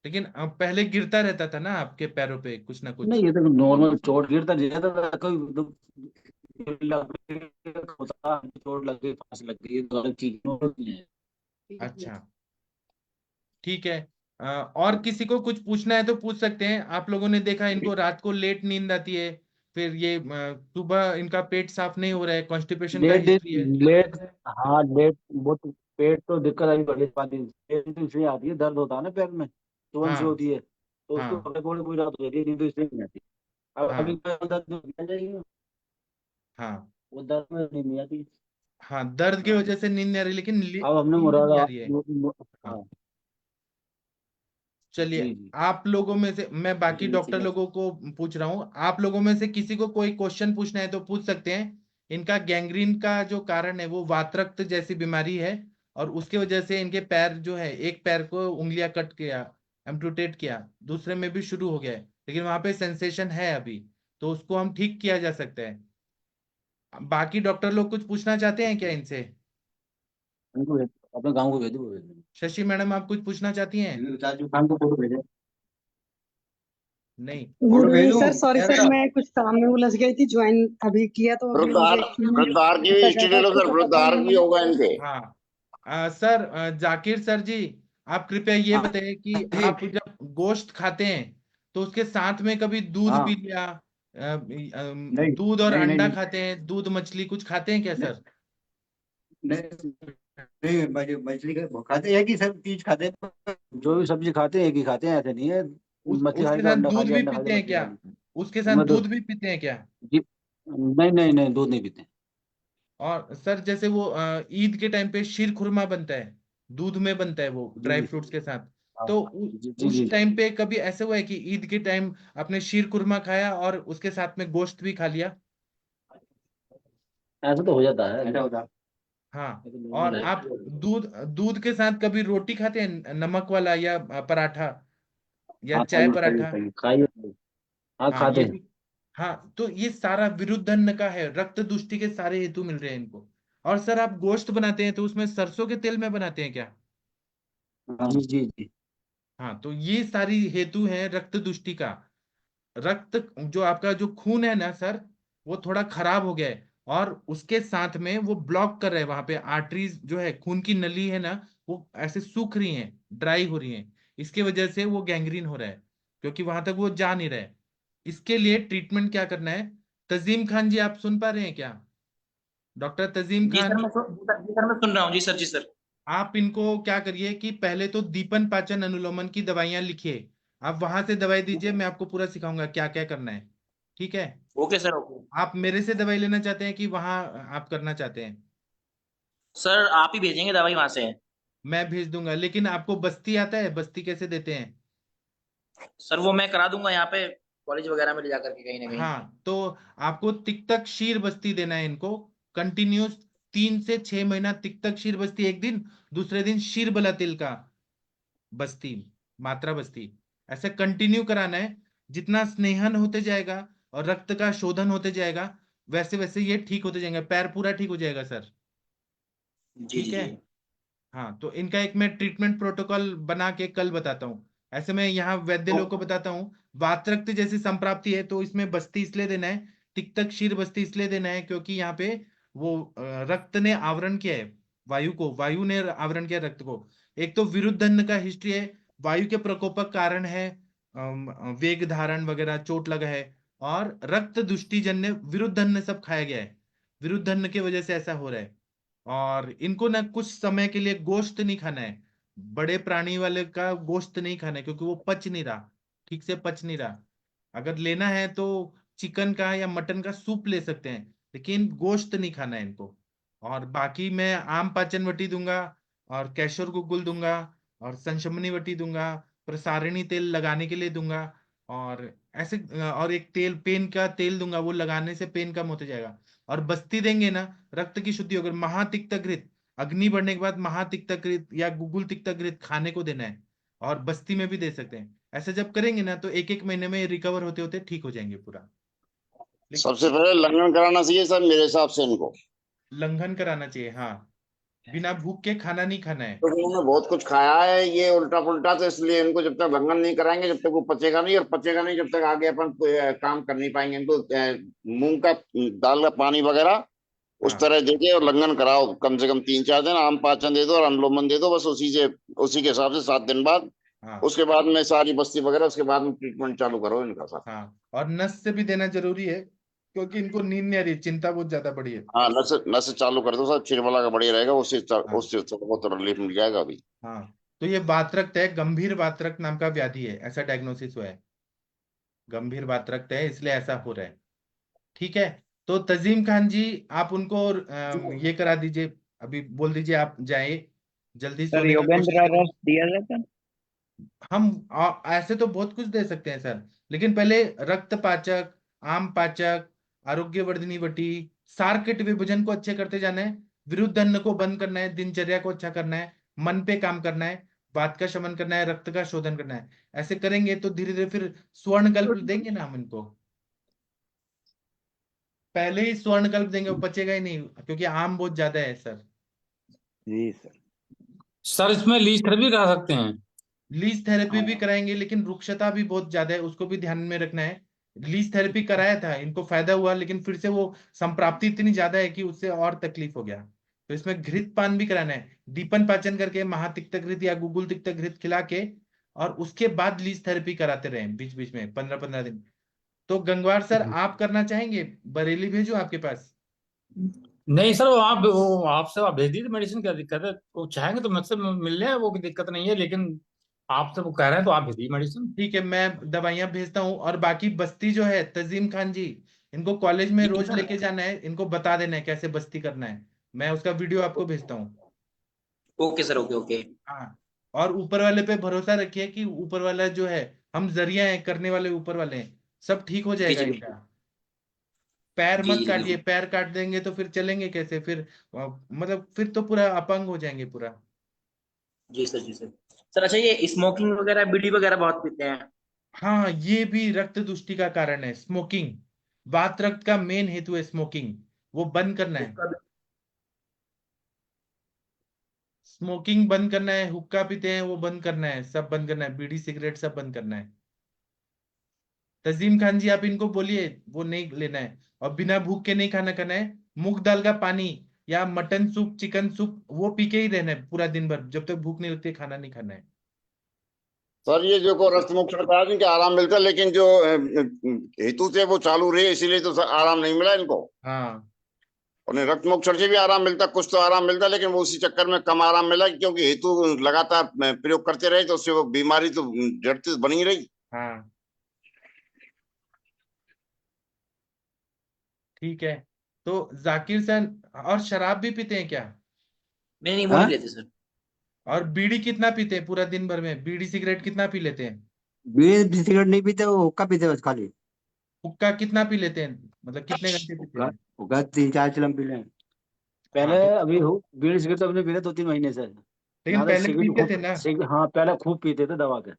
[SPEAKER 1] लेकिन पहले गिरता रहता था ना आपके पैरों पे कुछ ना कुछ।
[SPEAKER 4] नहीं, ये तो नॉर्मल चोट गिरता रहता था, कोई चोट लग गई, फांस लग गई, ये दो अलग चीज होती है।
[SPEAKER 1] अच्छा ठीक है। और किसी को कुछ पूछना है तो पूछ सकते हैं। आप लोगों ने देखा इनको रात को लेट नींद आती है, फिर ये सुबह इनका पेट साफ नहीं हो रहा है, कॉन्स्टिपेशन का
[SPEAKER 4] लेट
[SPEAKER 1] हिस्ट्री है।
[SPEAKER 4] लेट हाँ लेट, वो तो पेट तो दिक्कत अभी बड़ी बात है। पेट तो इसलिए आती है, दर्द होता है ना पैर में, तुरंत से
[SPEAKER 1] हाँ
[SPEAKER 4] होती है, तो उसको
[SPEAKER 1] हाँ
[SPEAKER 4] थोड़ी थोड़ी पूरी रात हो जाती है, नींद तो इसलिए नहीं आती। अब अभी
[SPEAKER 1] हाँ
[SPEAKER 4] दर्द जो आ जाएगी,
[SPEAKER 1] हाँ
[SPEAKER 4] वो दर्द में नींद नहीं आती।
[SPEAKER 1] हाँ, दर्द की वजह से नींद नहीं आ रही, लेकिन
[SPEAKER 4] अब हमने
[SPEAKER 1] नींद नहीं आ रही है। हाँ,
[SPEAKER 4] हाँ।
[SPEAKER 1] चलिए।
[SPEAKER 4] जी जी।
[SPEAKER 1] आप लोगों में से, मैं बाकी डॉक्टर लोगों को पूछ रहा हूँ, आप लोगों में से किसी को कोई क्वेश्चन पूछना है तो पूछ सकते हैं। इनका गैंग्रीन का जो कारण है वो वातरक्त जैसी बीमारी है, और उसके वजह से इनके पैर जो है, एक पैर को उंगलियां कट किया, एम्पुटेट किया, दूसरे में भी शुरू हो गया है, लेकिन वहां पे सेंसेशन है अभी, तो उसको हम ठीक किया जा सकता है। बाकी डॉक्टर लोग कुछ पूछना चाहते हैं क्या इनसे?
[SPEAKER 4] अपने गाँव को भेजो,
[SPEAKER 1] शशि मैडम, आप कुछ पूछना चाहती हैं?
[SPEAKER 4] शाम को फोटो भेजो।
[SPEAKER 1] नहीं?
[SPEAKER 4] फोटो
[SPEAKER 5] गुड इवनिंग
[SPEAKER 4] भेजूं
[SPEAKER 5] सर, सॉरी सर,
[SPEAKER 4] कैसा?
[SPEAKER 5] मैं कुछ काम में उलझ गई थी, ज्वाइन अभी किया तो अभी मुझे
[SPEAKER 6] वृद्धार
[SPEAKER 5] एक्चुअली
[SPEAKER 6] वृद्धार की भी
[SPEAKER 5] पता चला,
[SPEAKER 6] स्टडी लो
[SPEAKER 5] अच्छे
[SPEAKER 6] सर,
[SPEAKER 5] से पता
[SPEAKER 6] वृद्धार
[SPEAKER 5] नहीं
[SPEAKER 6] भी
[SPEAKER 5] है।
[SPEAKER 6] होगा इनके।
[SPEAKER 1] हाँ सर, जाकिर सर जी, आप कृपया ये
[SPEAKER 4] हाँ
[SPEAKER 1] बताइए कि
[SPEAKER 4] जी।
[SPEAKER 1] आप जब गोश्त खाते हैं तो उसके साथ में कभी दूध
[SPEAKER 4] हाँ।
[SPEAKER 1] पी लिया,
[SPEAKER 4] नहीं
[SPEAKER 1] दूध और
[SPEAKER 4] नहीं नहीं
[SPEAKER 1] अंडा
[SPEAKER 4] नहीं
[SPEAKER 1] खाते हैं, दूध मछली कुछ खाते हैं क्या सर?
[SPEAKER 4] नहीं नहीं, मछली का खाते हैं कि सब चीज खाते हैं, जो भी सब्जी खाते हैं एक ही खाते हैं, ऐसे नहीं है। मछली खा
[SPEAKER 1] उसके
[SPEAKER 4] ली तो
[SPEAKER 1] साथ
[SPEAKER 4] अंडा खा
[SPEAKER 1] दूध
[SPEAKER 4] लिया,
[SPEAKER 1] भी
[SPEAKER 4] अंडा खा
[SPEAKER 1] पीते
[SPEAKER 4] लिया
[SPEAKER 1] हैं
[SPEAKER 4] मछली
[SPEAKER 1] क्या?
[SPEAKER 4] खा ली।
[SPEAKER 1] उसके साथ
[SPEAKER 4] मैं तो
[SPEAKER 1] दूध भी पीते हैं क्या?
[SPEAKER 4] जी, नहीं नहीं नहीं, दूध नहीं पीते।
[SPEAKER 1] और सर जैसे वो ईद के टाइम पे शीर खुरमा बनता है, दूध में बनता है वो
[SPEAKER 4] जी
[SPEAKER 1] ड्राई
[SPEAKER 4] जी।
[SPEAKER 1] फ्रूट्स के साथ,
[SPEAKER 4] हाँ
[SPEAKER 1] तो
[SPEAKER 4] जी जी
[SPEAKER 1] उस
[SPEAKER 4] जी।
[SPEAKER 1] टाइम पे कभी ऐसे हुआ है कि ईद के टाइम आपने शीर खुरमा खाया और उसके साथ में गोश्त भी खा लिया?
[SPEAKER 4] ऐसा तो हो जाता है, ऐसा होता है।
[SPEAKER 1] हाँ।
[SPEAKER 4] ऐसा
[SPEAKER 1] और
[SPEAKER 4] नॉर्मल है।
[SPEAKER 1] आप दूध दूध के साथ कभी रोटी खाते हैं, नमक वाला या पराठा या
[SPEAKER 4] हाँ
[SPEAKER 1] चाय
[SPEAKER 4] खाइए खाइए
[SPEAKER 1] पराठा?
[SPEAKER 4] खाइए खाइए। हाँ
[SPEAKER 1] हाँ
[SPEAKER 4] खाते
[SPEAKER 1] ये
[SPEAKER 4] हैं।
[SPEAKER 1] भी। हाँ, तो ये सारा विरुद्धन्न का है, रक्त दुष्टि के सारे हेतु मिल रहे हैं इनको। और सर आप गोश्त बनाते हैं तो उसमें सरसों के तेल में बनाते हैं क्या?
[SPEAKER 4] हाँ जी जी जी।
[SPEAKER 1] हाँ, तो ये सारी हेतु है रक्त दुष्टि का। रक्त, जो आपका जो खून है ना सर, वो थोड़ा खराब हो गया है, और उसके साथ में वो ब्लॉक कर रहे हैं, वहां पे आर्टरीज जो है, खून की नली है ना, वो ऐसे सूख रही हैं, ड्राई हो रही हैं, इसके वजह से वो गैंग्रीन हो रहा है, क्योंकि वहां तक वो जा नहीं रहा है। इसके लिए ट्रीटमेंट क्या करना है? तजीम खान जी, आप सुन पा रहे हैं क्या? डॉक्टर तजीम
[SPEAKER 2] जी
[SPEAKER 1] खान,
[SPEAKER 2] सर, जी सर मैं सुन रहा हूँ। जी सर, जी सर।
[SPEAKER 1] आप इनको क्या करिए कि पहले तो दीपन पाचन अनुलोमन की दवाइयां लिखिए। आप वहां से दवाई दीजिए, मैं आपको पूरा सिखाऊंगा क्या क्या करना है। ठीक है?
[SPEAKER 2] Okay sir, okay.
[SPEAKER 1] आप मेरे से दवाई लेना चाहते हैं कि वहां आप करना चाहते हैं?
[SPEAKER 2] सर आप ही भेजेंगे दवाई वहां से?
[SPEAKER 1] मैं भेज दूंगा, लेकिन आपको बस्ती आता है? बस्ती कैसे देते हैं?
[SPEAKER 2] सर वो मैं करा दूंगा यहाँ पे कॉलेज वगैरह में ले जाकर के कहीं ना कहीं।
[SPEAKER 1] हाँ, तो आपको तिक्तक शीर बस्ती देना है इनको, कंटिन्यूस 3 से 6 महीना तिक्तक शीर बस्ती एक दिन, दूसरे दिन शीर बला तिल का बस्ती, मात्रा बस्ती, ऐसे कंटिन्यू कराना है। जितना स्नेहन होते जाएगा और रक्त का शोधन होते जाएगा, वैसे वैसे ये ठीक होते जाएंगे, पैर पूरा ठीक हो जाएगा सर।
[SPEAKER 2] जी
[SPEAKER 1] ठीक
[SPEAKER 2] जी
[SPEAKER 1] है?
[SPEAKER 2] जी।
[SPEAKER 1] हाँ, तो इनका एक मैं ट्रीटमेंट प्रोटोकॉल बना के कल बताता हूँ। ऐसे मैं यहाँ वैद्य लोग को बताता हूँ। वातरक्त जैसी संप्राप्ति है तो इसमें बस्ती इसलिए देना है, तिक्तक शीर बस्ती इसलिए देना है क्योंकि यहाँ पे वो रक्त ने आवरण किया है, वायु को, वायु ने आवरण किया रक्त को। एक तो विरुद्धन्न का हिस्ट्री है, वायु के प्रकोपक कारण है, वेग धारण वगैरह चोट लगा है, और रक्त दुष्टिजन्य विरुद्धन्न सब खाया गया है, विरुद्धन्न की वजह से ऐसा हो रहा है। और इनको ना कुछ समय के लिए गोश्त नहीं खाना है, बड़े प्राणी वाले का गोश्त नहीं खाना है क्योंकि वो पच नहीं रहा, ठीक से पच नहीं रहा। अगर लेना है तो चिकन का या मटन का सूप ले सकते हैं, लेकिन गोश्त नहीं खाना है इनको। और बाकी मैं आम पाचन वटी दूंगा, और कैशोर गुग्गुल दूंगा, और संशमनी वटी दूंगा, प्रसारिणी तेल लगाने के लिए दूंगा, और ऐसे और एक तेल, पेन का तेल दूंगा, वो लगाने से पेन कम होते जाएगा। और बस्ती देंगे ना, रक्त की शुद्धि होगी। महातिक्तघृत, अग्नि बढ़ने के बाद महातिक्तघृत या गुगुल तिक्तघृत खाने को देना है, और बस्ती में भी दे सकते हैं। ऐसे जब करेंगे ना तो एक एक महीने में रिकवर होते होते ठीक हो जाएंगे पूरा। लेकिन
[SPEAKER 6] सबसे पहले लंघन कराना चाहिए सर मेरे हिसाब से इनको।
[SPEAKER 1] लंघन कराना चाहिए, हाँ। बिना भूख के खाना नहीं खाना है।
[SPEAKER 6] तो उन्होंने बहुत कुछ खाया है ये उल्टा पुल्टा, तो इसलिए इनको जब तक लंघन नहीं कराएंगे जब तक वो पचेगा नहीं, और पचेगा नहीं जब तक आगे अपन काम कर नहीं पाएंगे। इनको मूंग का दाल का पानी वगैरह उस
[SPEAKER 1] हाँ
[SPEAKER 6] तरह देके और लंघन कराओ कम से कम 3-4 दिन। आम पाचन दे दो और अनुलोमन दे दो, बस उसी से, उसी के हिसाब से 7 दिन बाद।
[SPEAKER 1] हाँ
[SPEAKER 6] उसके बाद में सारी बस्ती वगैरह, उसके बाद में ट्रीटमेंट चालू करो इनका सर।
[SPEAKER 1] हाँ, और नस से भी देना जरूरी है क्योंकि इनको नींद नहीं आ रही है, चिंता बहुत ज्यादा बड़ी है।
[SPEAKER 6] हाँ, नस नस चालू कर दो सर, चिरबला का बढ़िया रहेगा, उससे
[SPEAKER 1] हाँ
[SPEAKER 6] उससे बहुत रिलीफ मिल जाएगा अभी।
[SPEAKER 1] हाँ, तो ये वातरक्त है, गंभीर वातरक्त नाम का व्याधि है, ऐसा डायग्नोसिस हुआ है, गंभीर वातरक्त है इसलिए ऐसा हो रहा है। ठीक है? तो तजीम खान जी, आप उनको ये करा दीजिए, अभी बोल दीजिए आप जाए, जल्दी
[SPEAKER 7] सर
[SPEAKER 1] सोने का कोशिश
[SPEAKER 7] योगेंद्र
[SPEAKER 1] करिए।
[SPEAKER 7] रस दिया जाता है?
[SPEAKER 1] हम ऐसे तो बहुत कुछ दे सकते हैं सर, लेकिन पहले रक्त पाचक, आम पाचक, आरोग्यवर्धिनी वटी, सारकेट विभजन को अच्छे करते जाना है, विरुद्ध अन्न को बंद करना है, दिनचर्या को अच्छा करना है, मन पे काम करना है, वात का शमन करना है, रक्त का शोधन करना है। ऐसे करेंगे तो धीरे धीरे फिर स्वर्ण कल्प देंगे ना हम इनको। पहले ही स्वर्ण कल्प देंगे वो पचेगा ही नहीं क्योंकि आम बहुत ज्यादा है सर।
[SPEAKER 7] जी सर।
[SPEAKER 4] सर इसमें लीज थेरेपी करा सकते हैं?
[SPEAKER 1] लीज थेरेपी भी कराएंगे, लेकिन रुक्षता भी बहुत ज्यादा है, उसको भी ध्यान में रखना है। लीज थेरेपी कराया था, इनको फायदा हुआ, लेकिन फिर से वो संप्राप्ति इतनी ज्यादा है कि उससे और तकलीफ हो गया। तो इसमें घृत पान भी कराना है, दीपन पाचन करके महातिक्त घृत या गुगुल तिक्त घृत खिला के, और उसके बाद लीज थेरेपी कराते रहे बीच बीच में 15-15 दिन। तो गंगवार सर, आप करना चाहेंगे? बरेली भेजो आपके पास?
[SPEAKER 4] नहीं सर, वो आपसे आप भेज दीजिए, मेडिसिन क्या दिक्कत है? वो चाहेंगे तो मुझसे मिल लें, वो कोई दिक्कत नहीं है, लेकिन आपसे वो कह रहे हैं तो आप भेज दीजिए मेडिसिन।
[SPEAKER 1] ठीक है, मैं दवाइयां भेजता हूँ। और बाकी बस्ती जो है, तजीम खान जी, इनको कॉलेज में
[SPEAKER 2] जी
[SPEAKER 1] रोज
[SPEAKER 2] सर।
[SPEAKER 1] लेके जाना है, इनको बता देना है कैसे बस्ती करना है। मैं उसका वीडियो आपको भेजता हूँ।
[SPEAKER 2] Okay sir, okay okay.
[SPEAKER 1] हाँ, और ऊपर वाले पे भरोसा रखिए कि ऊपर वाला जो है, हम जरिया है, करने वाले ऊपर वाले हैं, सब ठीक हो
[SPEAKER 2] जी
[SPEAKER 1] जाएगा
[SPEAKER 2] जी
[SPEAKER 1] इनका।
[SPEAKER 2] बिल्कुल।
[SPEAKER 1] पैर
[SPEAKER 2] जी
[SPEAKER 1] मत
[SPEAKER 2] जी
[SPEAKER 1] काटिए,
[SPEAKER 2] बिल्कुल।
[SPEAKER 1] पैर काट देंगे तो फिर चलेंगे कैसे फिर? मतलब फिर तो पूरा अपंग हो जाएंगे पूरा।
[SPEAKER 2] जी सर, जी सर। सर अच्छा, ये स्मोकिंग वगैरह बीड़ी वगैरह बहुत पीते हैं?
[SPEAKER 1] हाँ, ये भी रक्त दुष्टि का कारण है, स्मोकिंग। वात रक्त का मेन हेतु है स्मोकिंग, वो बंद करना है।
[SPEAKER 2] उसका भी?
[SPEAKER 1] स्मोकिंग बंद करना है, हुक्का पीते हैं वो बंद करना है, सब बंद करना है, बीड़ी सिगरेट सब बंद करना है। तजीम खान जी, आप इनको बोलिए वो नहीं लेना है, और बिना भूख के नहीं खाना खाना है। मूंग दाल का पानी या मटन सूप, चिकन सूप, वो पी के ही रहना है पूरा दिन भर, जब तक भूख नहीं लगती खाना नहीं खाना है।
[SPEAKER 6] सर ये जो को रक्त मुक्त करता है इनके आराम मिलता है, लेकिन जो हेतु थे वो चालू रहे, इसीलिए तो सर आराम नहीं मिला इनको।
[SPEAKER 1] हाँ
[SPEAKER 6] उन्हें रक्त मोक्षण से भी आराम मिलता, कुछ तो आराम मिलता, लेकिन वो उसी चक्कर में कम आराम मिला, क्योंकि हेतु लगातार प्रयोग करते रहे तो उससे वो बीमारी तो जड़ती बनी रही।
[SPEAKER 1] हाँ ठीक है। तो जाकिर सर, और शराब भी पीते हैं क्या?
[SPEAKER 2] नहीं वो
[SPEAKER 4] हाँ?
[SPEAKER 2] नहीं लेते सर।
[SPEAKER 1] और बीड़ी कितना पीते हैं पूरा दिन भर में? बीड़ी सिगरेट कितना पी लेते हैं?
[SPEAKER 3] बीड़ी सिगरेट नहीं पीते, वो हुक्का पीते बस खाली।
[SPEAKER 1] हुक्का कितना पी लेते हैं, मतलब कितने घंटे पीते
[SPEAKER 3] हुक्का
[SPEAKER 1] हैं?
[SPEAKER 3] हुक्का 3-4 चिलम पी लें।
[SPEAKER 4] पहले
[SPEAKER 1] हाँ तो
[SPEAKER 4] अभी बीड़ी सिगरेट तो अपने पीते 2-3 महीने से।
[SPEAKER 1] लेकिन
[SPEAKER 4] ज्यादा
[SPEAKER 1] पहले
[SPEAKER 4] सिगरेट
[SPEAKER 1] पीते थे ना?
[SPEAKER 4] हाँ पहले खूब पीते थे दबा के।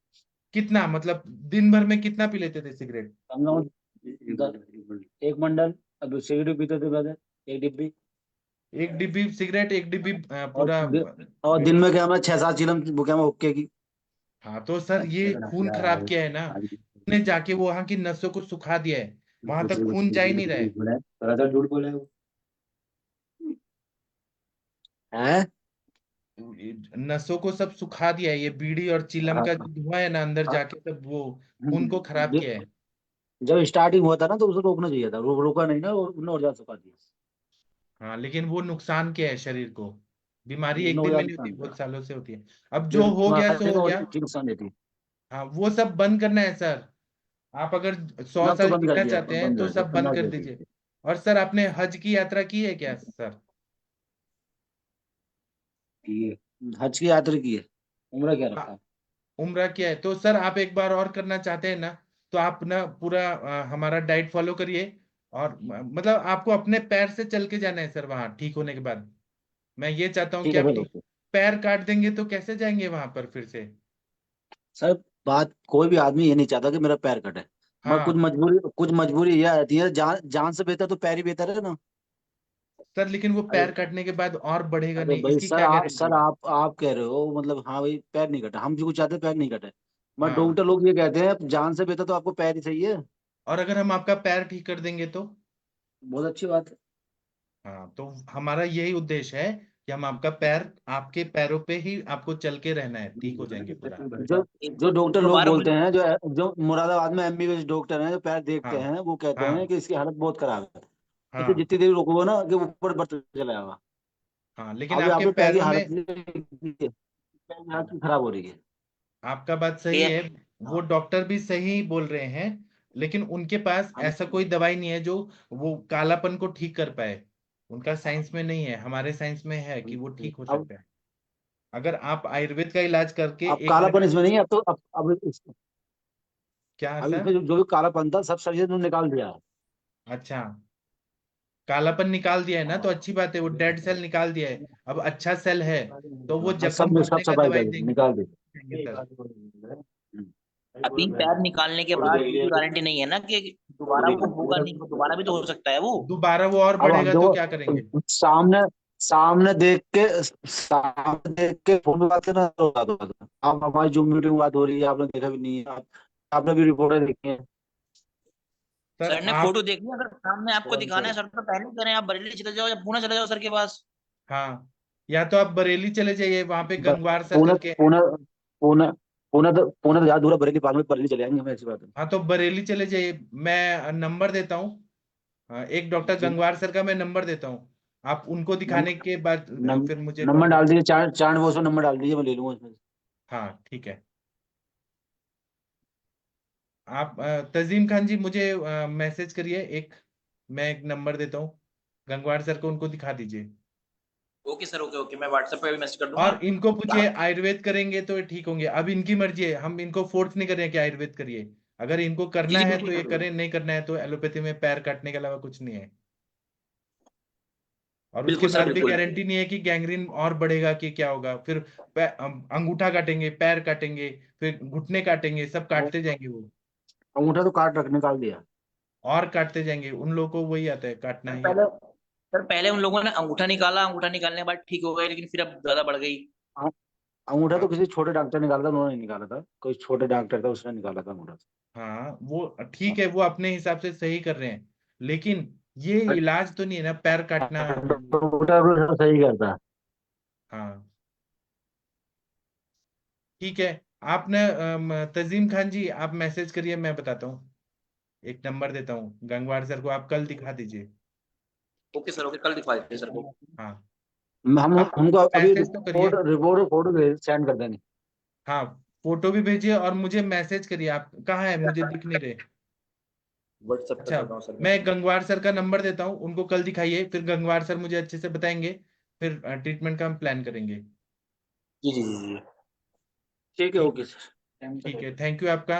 [SPEAKER 1] कितना, मतलब दिन भर में कितना पी लेते थे सिगरेट?
[SPEAKER 4] कम से कम 1 मंडल। अब सिगरेट पीते थे पहले 1 डिब्बी।
[SPEAKER 1] एक डिब्बी सिगरेट, एक डिब्बी
[SPEAKER 4] और
[SPEAKER 1] पूरा
[SPEAKER 4] और दिन
[SPEAKER 1] बीड़ी?
[SPEAKER 4] में क्या, मैं 6-7 चिलम वो क्या मैं हुक्के की।
[SPEAKER 1] हाँ तो सर ये खून खराब किया है ना, ने जाके वो वहां की नसों को सुखा दिया है, वहां तक खून जा ही नहीं रहा है।
[SPEAKER 3] झूठ बोले वो है।
[SPEAKER 1] नसों को सब सुखा दिया है, ये बीड़ी और चिलम
[SPEAKER 4] हाँ,
[SPEAKER 1] का जो धुआं है ना, अंदर
[SPEAKER 4] हाँ,
[SPEAKER 1] जाके सब वो खून को खराब किया है।
[SPEAKER 4] जब स्टार्टिंग हुआ था ना तो उसे रोकना चाहिए था, रोका नहीं ना, उन्होंने और ज्यादा सुखा दिया।
[SPEAKER 1] हाँ लेकिन वो नुकसान किया है शरीर को। बीमारी एक
[SPEAKER 4] उन्होंने और
[SPEAKER 1] दिन में
[SPEAKER 4] ज्यादा
[SPEAKER 1] नहीं होती,
[SPEAKER 4] नुकसान
[SPEAKER 1] बहुत
[SPEAKER 4] किया।
[SPEAKER 1] सालों से होती है। अब जो हो गया सो
[SPEAKER 4] बीमारी
[SPEAKER 1] हो
[SPEAKER 4] तो और
[SPEAKER 1] गया।
[SPEAKER 4] ठीक नुकसान देती है।
[SPEAKER 1] हाँ वो सब बंद करना है सर। आप अगर 100
[SPEAKER 4] मैं तो
[SPEAKER 1] साल
[SPEAKER 4] बंद कर
[SPEAKER 1] जीना
[SPEAKER 4] दिया,
[SPEAKER 1] चाहते हैं
[SPEAKER 4] बंद
[SPEAKER 1] तो
[SPEAKER 4] कर दिया,
[SPEAKER 1] सब बंद
[SPEAKER 4] करना
[SPEAKER 1] कर
[SPEAKER 4] चाहिए।
[SPEAKER 1] दीजिए। और सर आपने हज की यात्रा की है क्या सर?
[SPEAKER 4] की है। हज की यात्रा की है। उम्र क्या रखा
[SPEAKER 1] हाँ,
[SPEAKER 4] है?
[SPEAKER 1] उम्रा किया है तो सर आप एक बार और करना चाहते हैं ना, तो आप ना पूरा हमारा डाइट फॉलो करिए। और मतलब आपको अपने पैर से चल के जाना है सर वहां ठीक होने के बाद। मैं ये चाहता हूँ
[SPEAKER 4] ठीक
[SPEAKER 1] कि
[SPEAKER 4] है
[SPEAKER 1] आप
[SPEAKER 4] सर,
[SPEAKER 1] ठीक,
[SPEAKER 4] ओके।
[SPEAKER 1] पैर काट देंगे तो कैसे जाएंगे वहां पर फिर से?
[SPEAKER 4] सर बात, कोई भी आदमी ये नहीं चाहता कि मेरा पैर कटे। मैं
[SPEAKER 1] हाँ
[SPEAKER 4] कुछ मजबूरी यह आती है, जान जान से बेहतर तो पैर ही बेहतर है ना।
[SPEAKER 1] सर, लेकिन वो
[SPEAKER 4] अरे
[SPEAKER 1] पैर काटने के बाद और बढ़ेगा
[SPEAKER 4] अरे
[SPEAKER 1] नहीं,
[SPEAKER 4] भाई
[SPEAKER 1] इसकी
[SPEAKER 4] सर,
[SPEAKER 1] क्या गारंटी है?
[SPEAKER 4] आप कह रहे हो मतलब, हाँ भाई पैर नहीं कटा, हम जो कुछ चाहते हैं पैर नहीं कटे। मैं
[SPEAKER 1] हाँ,
[SPEAKER 4] डॉक्टर लोग ये कहते हैं जान से बेहतर तो आपको पैर ही चाहिए।
[SPEAKER 1] और अगर हम आपका पैर ठीक कर देंगे तो?
[SPEAKER 4] बहुत अच्छी बात है।
[SPEAKER 1] हाँ तो हमारा यही उद्देश्य है कि हम आपका पैर, आपके पैरों पे ही आपको चल के रहना है, ठीक हो जाएंगे पूरा।
[SPEAKER 4] जो
[SPEAKER 2] एक
[SPEAKER 4] जो
[SPEAKER 2] एक
[SPEAKER 4] डॉक्टर लोग
[SPEAKER 2] बार
[SPEAKER 4] बोलते हैं, जो मुरादाबाद में एमबीबीएस डॉक्टर हैं जो पैर देखते
[SPEAKER 1] हाँ
[SPEAKER 4] हैं, वो कहते हैं
[SPEAKER 1] हाँ
[SPEAKER 4] कि इसकी हालत बहुत खराब है। इसे
[SPEAKER 1] हाँ
[SPEAKER 4] जितनी देर रोको ना कि वो ऊपर बढ़ता चला जाएगा।
[SPEAKER 1] हाँ लेकिन
[SPEAKER 4] अभी
[SPEAKER 1] आपके
[SPEAKER 4] आपके पैर की
[SPEAKER 1] पैरों में,
[SPEAKER 4] हालत पैर की हालत खराब हो रही है।
[SPEAKER 1] आपका बात सही
[SPEAKER 2] ये
[SPEAKER 1] है, वो
[SPEAKER 4] हाँ।
[SPEAKER 1] डॉक्टर भी सही बोल रहे हैं, लेकिन उनके पास ऐसा कोई दवाई नहीं है जो वो कालापन को ठीक कर पाए। उनका साइंस में नहीं है, हमारे साइंस में है कि वो ठीक हो
[SPEAKER 4] अब
[SPEAKER 1] सकता है। अगर आप आयुर्वेद का इलाज करके
[SPEAKER 4] अब
[SPEAKER 1] एक
[SPEAKER 4] कालापन
[SPEAKER 1] महीने,
[SPEAKER 4] इसमें नहीं है, अब तो
[SPEAKER 1] क्या है
[SPEAKER 4] अब
[SPEAKER 1] सर?
[SPEAKER 4] इसमें जो भी कालापन था सब शरीर ने निकाल दिया है।
[SPEAKER 1] अच्छा, कालापन निकाल दिया है ना, तो
[SPEAKER 4] हाँ।
[SPEAKER 1] अच्छी बात है, वो डेड सेल निकाल दिया है। अब अच्छा सेल है तो वो
[SPEAKER 4] हाँ,
[SPEAKER 1] जख्म
[SPEAKER 4] सब
[SPEAKER 1] भरने का
[SPEAKER 4] सफाई
[SPEAKER 1] दवाई
[SPEAKER 4] कर दी,
[SPEAKER 1] देंगे
[SPEAKER 4] निकाल दी।
[SPEAKER 1] देंगे सर।
[SPEAKER 2] अभी पैर निकालने के बाद ये गारंटी नहीं है ना कि दोबारा वो होगा नहीं, वो दोबारा भी तो हो सकता है वो।
[SPEAKER 1] दोबारा वो और
[SPEAKER 4] अब
[SPEAKER 1] बढ़ेगा तो क्या करेंगे?
[SPEAKER 4] देखो, सामने देख के फोन पे बात करना तो बात होगा। आप हमारी जूम मीटिंग में बात हो रही है, आपने देखा भी नहीं है, आपने भी रिपोर्टें देखी है।
[SPEAKER 1] सर
[SPEAKER 2] सर ने
[SPEAKER 1] आप,
[SPEAKER 2] फोटो देखी, अगर सामने आपको दिखाना है सर तो पहले ही करें, आप बरेली चले जाओ या पुणे चले जाओ सर के पास।
[SPEAKER 1] हाँ, या तो आप बरेली चले जाइए, वहां पे
[SPEAKER 4] बस
[SPEAKER 1] गंगवार सर
[SPEAKER 4] पुणे
[SPEAKER 1] करके हैं।
[SPEAKER 4] पुणे पुणे पुणे तो ज्यादा दूर है, बरेली बाद में बरेली चले आएंगे, हमें ऐसी बात है।
[SPEAKER 1] हाँ तो बरेली चले जाइए, मैं नंबर देता हूँ। एक डॉक्टर
[SPEAKER 4] जी।
[SPEAKER 1] गंगवार सर का मैं नंबर देता हूँ, आप उनको
[SPEAKER 4] नम,
[SPEAKER 1] दिखाने के बाद
[SPEAKER 4] नम,
[SPEAKER 1] फिर मुझे
[SPEAKER 4] नंबर
[SPEAKER 1] कॉल
[SPEAKER 4] डाल
[SPEAKER 1] करें।
[SPEAKER 4] दीजिए, चार चार वो नंबर डाल दीजिए, मैं ले लूंगा इसमें से।
[SPEAKER 1] हाँ ठीक है। आप तजीम खान जी मुझे मैसेज करिए एक, मैं एक नंबर देता हूँ गंगवार सर को, उनको दिखा दीजिए।
[SPEAKER 2] ओके सर, ओके ओके, मैं व्हाट्सएप पे भी मैसेज कर दूंगा।
[SPEAKER 1] और इनको पूछिए आयुर्वेद करेंगे तो ये ठीक होंगे, अब इनकी मर्जी है, हम इनको फोर्स नहीं कर रहे हैं कि आयुर्वेद करिए। अगर इनको
[SPEAKER 2] जी
[SPEAKER 1] करना
[SPEAKER 2] जी
[SPEAKER 1] है तो
[SPEAKER 2] बिल्कुल
[SPEAKER 1] ये
[SPEAKER 2] सर,
[SPEAKER 1] करें, नहीं करना है तो एलोपैथी में पैर काटने के अलावा कुछ नहीं है। और उसके
[SPEAKER 2] बिल्कुल सर
[SPEAKER 1] बाद भी
[SPEAKER 2] बिल्कुल।
[SPEAKER 1] गारंटी नहीं है कि गैंग्रीन और बढ़ेगा कि क्या होगा फिर। अंगूठा काटेंगे, पैर काटेंगे, फिर घुटने काटेंगे, सब काटते जाएंगे वो,
[SPEAKER 4] अंगूठा तो काट रख निकाल दिया।
[SPEAKER 1] और काटते जाएंगे, उन लोगों को वही आता है, काटना
[SPEAKER 2] सर
[SPEAKER 1] ही
[SPEAKER 2] पहले
[SPEAKER 1] आता
[SPEAKER 2] सर पहले उन लोगों ने अंगूठा निकाला, अंगूठा निकालने के बाद ठीक हो गए, लेकिन फिर अब ज्यादा बढ़ गई।
[SPEAKER 4] अं- अंगूठा
[SPEAKER 1] है।
[SPEAKER 4] तो किसी छोटे डॉक्टर ने निकाला था, उन्होंने नहीं निकाला था, कोई छोटे डॉक्टर था उसने निकाला था अंगूठा।
[SPEAKER 1] हाँ वो ठीक है, वो अपने हिसाब से सही कर रहे हैं, लेकिन ये इलाज तो नहीं है ना पैर काटना।
[SPEAKER 4] डॉक्टर सही करता है।
[SPEAKER 1] हाँ ठीक है, आपने तजीम खान जी आप मैसेज करिए, मैं बताता हूँ, एक नंबर देता हूँ गंगवार सर को, आप कल दिखा दीजिए।
[SPEAKER 2] ओके सर, ओके, कल दिखा देते सर को।
[SPEAKER 1] हाँ
[SPEAKER 4] हम
[SPEAKER 1] आप
[SPEAKER 4] उनको अभी
[SPEAKER 1] मैसेज तो करिए।
[SPEAKER 4] रिपोर्ट फोटो सेंड कर देंगे।
[SPEAKER 1] हाँ फोटो भी भेजिए और मुझे मैसेज करिए, आप कहाँ है, मुझे दिख नहीं रहे।
[SPEAKER 2] व्हाट्सएप पे
[SPEAKER 1] अच्छा,
[SPEAKER 2] कर रहा हूँ सर
[SPEAKER 1] मैं गंगवार सर का नंबर देता हूँ, उनको कल दिखाइए, फिर गंगवार सर मुझे अच्छे से बताएंगे, फिर ट्रीटमेंट का हम प्लान करेंगे।
[SPEAKER 2] जी जी जी जी।
[SPEAKER 4] ठीक है,
[SPEAKER 1] ठीक
[SPEAKER 4] ओके सर।
[SPEAKER 1] ठीक है, थैंक यू आपका।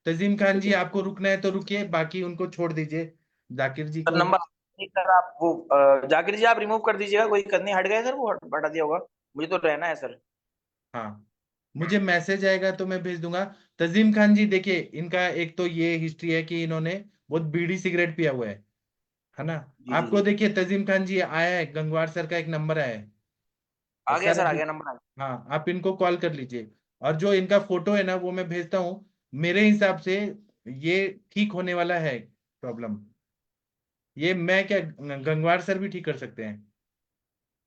[SPEAKER 1] तजीम खान
[SPEAKER 2] ठीक
[SPEAKER 1] जी
[SPEAKER 2] है
[SPEAKER 1] आपको रुकना है तो रुकिए, बाकी उनको छोड़ दीजिए, जाकिर जी
[SPEAKER 2] सर,
[SPEAKER 1] को।
[SPEAKER 2] नंबर नहीं सर, आप वो जाकिर जी आप रिमूव कर दीजिएगा, कोई दिक्कत नहीं, हट गए सर, वो हटा दिया होगा, मुझे तो रहना है सर।
[SPEAKER 1] हाँ मुझे मैसेज आएगा तो मैं भेज दूंगा। तजीम खान जी देखिए, इनका एक तो ये हिस्ट्री है कि इन्होंने बहुत बीड़ी सिगरेट पिया हुआ है ना।
[SPEAKER 2] जी जी
[SPEAKER 1] आपको
[SPEAKER 2] जी,
[SPEAKER 1] देखिए तजीम खान जी आया है, गंगवार सर का एक नंबर आया है। और
[SPEAKER 2] आ गया
[SPEAKER 1] सर
[SPEAKER 2] सर, आ
[SPEAKER 1] अभी,
[SPEAKER 2] गया नंबर, आ गया।
[SPEAKER 1] हाँ आप इनको कॉल कर लीजिए, और जो इनका फोटो है ना वो मैं भेजता हूँ। मेरे हिसाब से ये ठीक होने वाला है प्रॉब्लम। ये मैं क्या, गंगवार सर भी ठीक कर सकते हैं।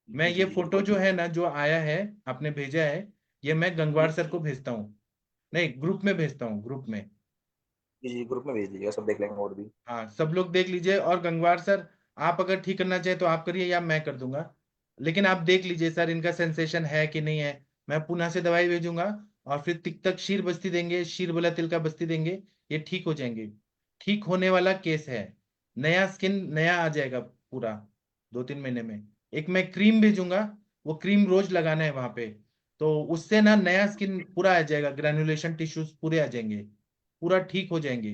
[SPEAKER 1] मैं
[SPEAKER 2] जी जी
[SPEAKER 1] ये
[SPEAKER 2] जी
[SPEAKER 1] फोटो
[SPEAKER 2] बिल्कुल।
[SPEAKER 1] जो है ना, जो आया है, आपने भेजा है, ये मैं गंगवार सर को भेजता हूँ, नहीं ग्रुप में भेजता हूँ, ग्रुप में।
[SPEAKER 2] जी जी, ग्रुप में भेज दीजिएगा, सब देख लेंगे और भी।
[SPEAKER 1] हाँ सब लोग देख लीजिए, और गंगवार सर आप अगर ठीक करना चाहे तो आप करिए या मैं कर दूंगा, लेकिन आप देख लीजिए सर इनका सेंसेशन है कि नहीं है। मैं पुणे से दवाई भेजूंगा, और फिर तिक्तक शीर बस्ती देंगे, शीर बोला तिल का बस्ती देंगे, ये ठीक हो जाएंगे। ठीक होने वाला केस है, नया स्किन नया आ जाएगा पूरा 2-3 महीने में। एक मैं क्रीम भेजूंगा, वो क्रीम रोज लगाना है वहां पे, तो उससे ना नया स्किन पूरा आ जाएगा, ग्रेनुलेशन टिश्यूज पूरे आ जाएंगे, पूरा ठीक हो जाएंगे।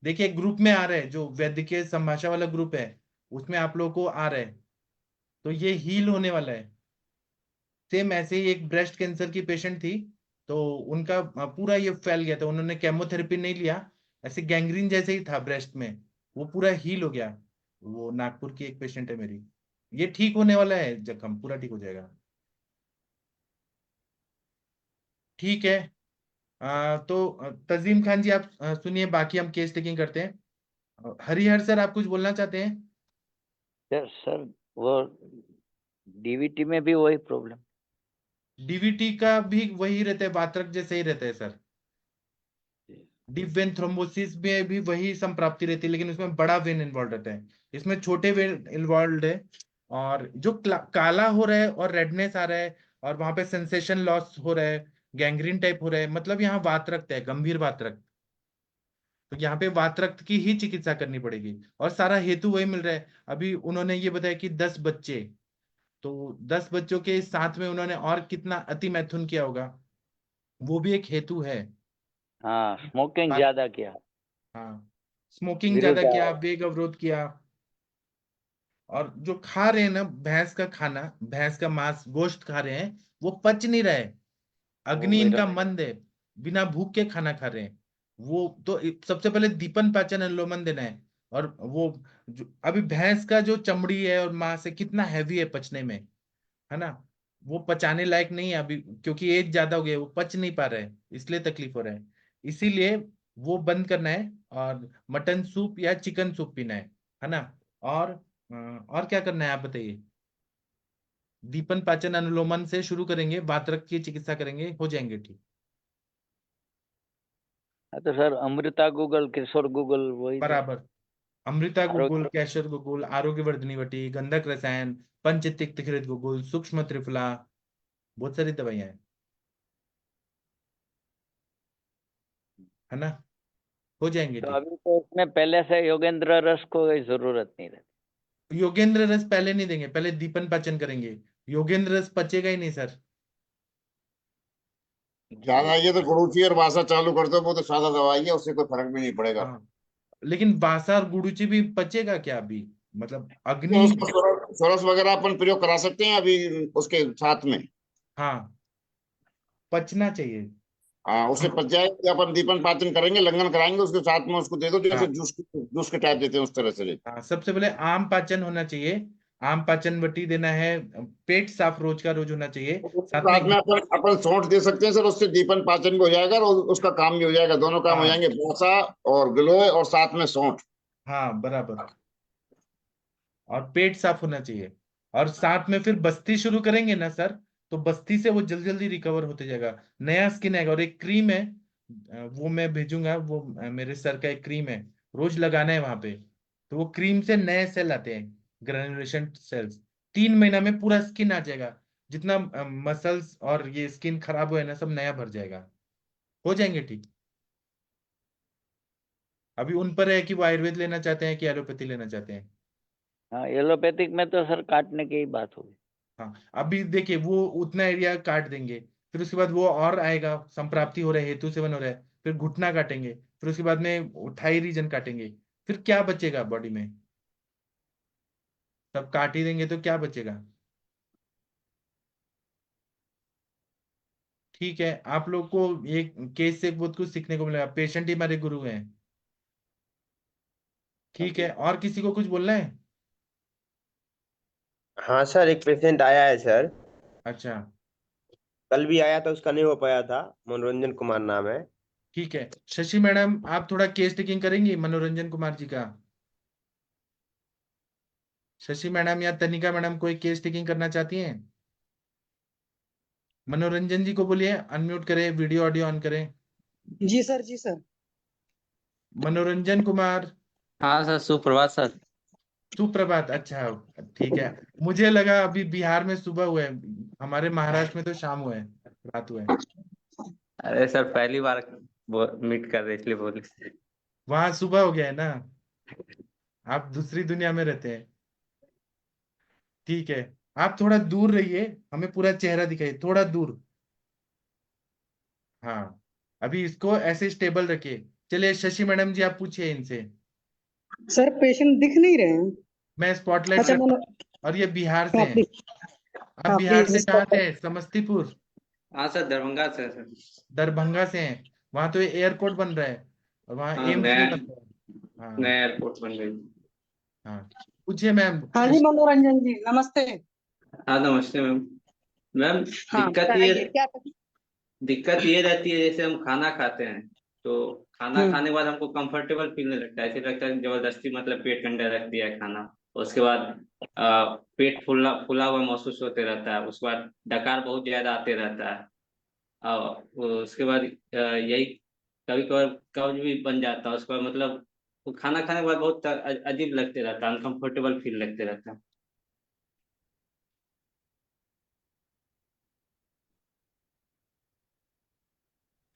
[SPEAKER 1] देखिए ग्रुप में आ रहे हैं, जो वैद्यकीय संभाषा वाला ग्रुप है उसमें आप लोगों को आ रहे हैं, तो ये हील होने वाला है। सेम ऐसे ही एक ब्रेस्ट कैंसर की पेशेंट थी, तो उनका पूरा ये फैल गया था, उन्होंने केमोथेरेपी नहीं लिया, ऐसे गैंग्रीन जैसे ही था ब्रेस्ट में, वो पूरा हील हो गया। वो नागपुर की एक पेशेंट है मेरी, ये ठीक होने वाला है, जख्म पूरा ठीक हो जाएगा। ठीक है। तो तजीम खान जी आप सुनिए, बाकी हम केस टेकिंग करते हैं। हरिहर सर आप कुछ बोलना चाहते हैं?
[SPEAKER 7] सर वो डीवीटी में भी वही प्रॉब्लम।
[SPEAKER 1] डीवीटी का भी वही रहता है, वात्रक जैसे ही रहता है सर। डीप वेन थ्रोम्बोसिस में भी वही संप्राप्ति रहती है, लेकिन उसमें बड़ा वेन इन्वॉल्व रहता है, इसमें छोटे वेन इन्वॉल्व है। और जो काला हो रहा है और रेडनेस आ रहा है, और वहां पे सेंसेशन लॉस हो रहा है, गैंग्रीन टाइप हो रहा है, मतलब यहाँ वातरक्त है, गंभीर वातरक्त। तो यहाँ पे वातरक्त की ही चिकित्सा करनी पड़ेगी, और सारा हेतु वही मिल रहा है। अभी उन्होंने ये बताया कि 10 बच्चे, तो 10 बच्चों के साथ में उन्होंने और कितना अति मैथुन किया होगा, वो भी एक हेतु है।
[SPEAKER 7] हाँ, स्मोकिंग
[SPEAKER 1] बात,
[SPEAKER 7] ज्यादा किया।
[SPEAKER 1] हाँ स्मोकिंग ज्यादा
[SPEAKER 7] विरुद्ध
[SPEAKER 1] किया, वेग अवरोध किया, और जो खा रहे हैं ना भैंस का खाना, भैंस का मांस गोश्त खा रहे हैं, वो पच नहीं रहा है,
[SPEAKER 7] वो
[SPEAKER 1] अग्नि
[SPEAKER 7] मेरा
[SPEAKER 1] इनका मंद है, बिना भूख के खाना खा रहे हैं। वो तो सबसे पहले दीपन पाचन अनुलोमन देना है। और वो जो अभी भैंस का जो चमड़ी है और मांस है कितना हैवी है पचने में, है ना, वो पचाने लायक नहीं है अभी, क्योंकि एज ज्यादा हो गया है, वो पच नहीं पा रहा है, इसलिए तकलीफ हो रहा है। इसीलिए वो बंद करना है, और मटन सूप या चिकन सूप पीना है ना। और और क्या करना है आप बताइए। दीपन पाचन अनुलोमन से शुरू करेंगे, वातरक की चिकित्सा करेंगे, हो जाएंगे ठीक।
[SPEAKER 7] हाँ, तो सर अमृता गूगल, किशोर गूगल वही दो।
[SPEAKER 1] बराबर, अमृता गुगुल,
[SPEAKER 7] आरोग्य।
[SPEAKER 1] कैशर गुगुल, आरोग्य वर्धनी वटी, गंधक रसायन, पंचतिक तिखित गुगुल, सूक्ष्म त्रिफला, बहुत सारी दवाइयां हैं, है ना, हो जाएंगे
[SPEAKER 7] तो
[SPEAKER 1] ठीक।
[SPEAKER 7] अभी तो इसमें पहले से योगेंद्र रस को कोई जरूरत नहीं रहती।
[SPEAKER 1] योगेंद्र रस पहले नहीं देंगे, पहले दीपन पाचन करेंगे। योगेंद्र रस पचेगा ही नहीं सर।
[SPEAKER 6] ज्यादा ये तो गुड़ूची और वासा चालू कर दो, वो तो सादा दवाई है, उससे कोई फर्क भी नहीं पड़ेगा।
[SPEAKER 1] हाँ लेकिन बासा और गुड़ूची भी पचेगा क्या अभी, मतलब
[SPEAKER 6] तो
[SPEAKER 1] अग्नि।
[SPEAKER 6] उसको सोरस वगैरह अपन प्रयोग करा सकते हैं अभी उसके साथ में।
[SPEAKER 1] हाँ पचना चाहिए।
[SPEAKER 6] हाँ, उससे
[SPEAKER 1] हम,
[SPEAKER 6] पच जाएगा, अपन दीपन पाचन करेंगे, लंघन कराएंगे, उसके साथ में उसको दे दो, जैसे
[SPEAKER 1] हाँ
[SPEAKER 6] जूस के टाइप देते हैं उस तरह से ले।
[SPEAKER 1] हाँ सबसे पहले आम पाचन होना चाहिए, आम पाचन वटी देना है, पेट साफ रोज का रोज होना चाहिए,
[SPEAKER 6] तो उसके
[SPEAKER 1] साथ में।
[SPEAKER 6] साथ में अपन सौंठ दे सकते हैं सर, उससे दीपन पाचन भी हो जाएगा और उसका काम भी हो जाएगा, दोनों काम हो
[SPEAKER 1] हाँ
[SPEAKER 6] जाएंगे, बोसा और गिलोय और साथ में सौंठ।
[SPEAKER 1] हाँ बराबर, और पेट साफ होना चाहिए। और साथ में फिर बस्ती शुरू करेंगे ना सर, तो बस्ती से वो जल्दी जल्दी रिकवर होते जाएगा, नया स्किन आएगा। और एक क्रीम है, वो मैं भेजूंगा, वो मेरे सर का एक क्रीम है, रोज लगाना है वहां पे। तो वो क्रीम से नए सेल आते हैं, ग्रेनुलेशन सेल्स। 3 महीना में पूरा स्किन आ जाएगा, जितना मसल्स और ये स्किन खराब हुआ है ना, सब नया भर जाएगा, हो जाएंगे ठीक। अभी उन पर है कि वो आयुर्वेद लेना चाहते हैं कि एलोपैथी लेना चाहते हैं।
[SPEAKER 7] हाँ, एलोपैथिक में तो सर काटने की ही बात होगी।
[SPEAKER 1] हाँ, अभी देखिए वो उतना एरिया काट देंगे, फिर उसके बाद वो और आएगा, संप्राप्ति हो रहा है, हेतु सेवन हो रहा है, फिर घुटना काटेंगे, फिर उसके बाद में थाई रीजन काटेंगे, फिर क्या बचेगा बॉडी में? सब काट ही देंगे तो क्या बचेगा? ठीक है, आप लोग को एक केस से बहुत कुछ सीखने को मिलेगा, पेशेंट ही हमारे गुरु हैं। ठीक है, और किसी को कुछ बोलना है?
[SPEAKER 8] हाँ सर, एक पेशेंट आया है सर।
[SPEAKER 1] अच्छा,
[SPEAKER 8] कल भी आया था, उसका नहीं हो पाया था। मनोरंजन कुमार नाम है।
[SPEAKER 1] ठीक है, शशि मैडम आप थोड़ा केस टेकिंग करेंगी मनोरंजन कुमार जी का? शशि मैडम या तनिका मैडम कोई केस टेकिंग करना चाहती हैं? मनोरंजन जी को बोलिए अनम्यूट करें, वीडियो ऑडियो ऑन करें।
[SPEAKER 5] जी सर, जी सर।
[SPEAKER 1] मनोरंजन कुमार।
[SPEAKER 9] हाँ सर, सुप्रभात सर।
[SPEAKER 1] सुप्रभात, अच्छा, ठीक है। मुझे लगा अभी बिहार में सुबह हुए, हमारे महाराष्ट्र में तो शाम हुए, रात हुए।
[SPEAKER 9] अरे सर, पहली बार मीट कर रहे इसलिए बोले।
[SPEAKER 1] वहां सुबह हो गया है ना, आप दूसरी दुनिया में रहते हैं। ठीक है, आप थोड़ा दूर रहिए, हमें पूरा चेहरा दिखाइए, थोड़ा दूर। हाँ, अभी इसको ऐसे स्टेबल रखिए। चलिए शशि मैडम जी, आप पूछिए इनसे।
[SPEAKER 5] सर पेशेंट दिख नहीं रहे हैं।
[SPEAKER 1] मैं स्पॉटलाइट
[SPEAKER 5] अच्छा
[SPEAKER 1] करता हूँ। और ये बिहार से
[SPEAKER 5] हाँ
[SPEAKER 1] हैं।
[SPEAKER 5] प्लीज।
[SPEAKER 1] आप
[SPEAKER 5] हाँ
[SPEAKER 1] बिहार
[SPEAKER 5] प्लीज
[SPEAKER 1] से कहाँ
[SPEAKER 5] स्पॉट।
[SPEAKER 1] से हैं? समस्तीपुर?
[SPEAKER 9] हाँ सर, दरभंगा से सर।
[SPEAKER 1] दरभंगा से हैं? वहां तो एयरपोर्ट बन रहा है, और वहाँ
[SPEAKER 9] हाँ,
[SPEAKER 1] एम्स
[SPEAKER 9] नया
[SPEAKER 1] भी बन रहा है। हाँ।
[SPEAKER 9] नया एयरपोर्ट बन गई।
[SPEAKER 1] हाँ, पूछिए मैम।
[SPEAKER 5] हाँ जी मनोरंजन जी, नमस्ते।
[SPEAKER 9] हाँ, नमस्ते मैम। मैम,
[SPEAKER 5] हाँ बताइए क्या करें?
[SPEAKER 9] दिक्कत ये रहती है, जैसे हम खाना खाते हैं तो खाना
[SPEAKER 5] हम्म।
[SPEAKER 9] खाने के बाद हमको कंफर्टेबल फील नहीं लगता है, ऐसे लगता है कि जबरदस्ती मतलब पेट के अंदर रख दिया है खाना। उसके बाद पेट फूला फूला हुआ महसूस होते रहता है। उसके बाद डकार बहुत ज्यादा आते रहता है। उसके बाद यही कभी कभार कब्ज भी बन जाता है। उसके बाद मतलब वो खाना खाने के बाद बहुत अजीब लगते रहता है, अनकंफर्टेबल फील लगते रहता है।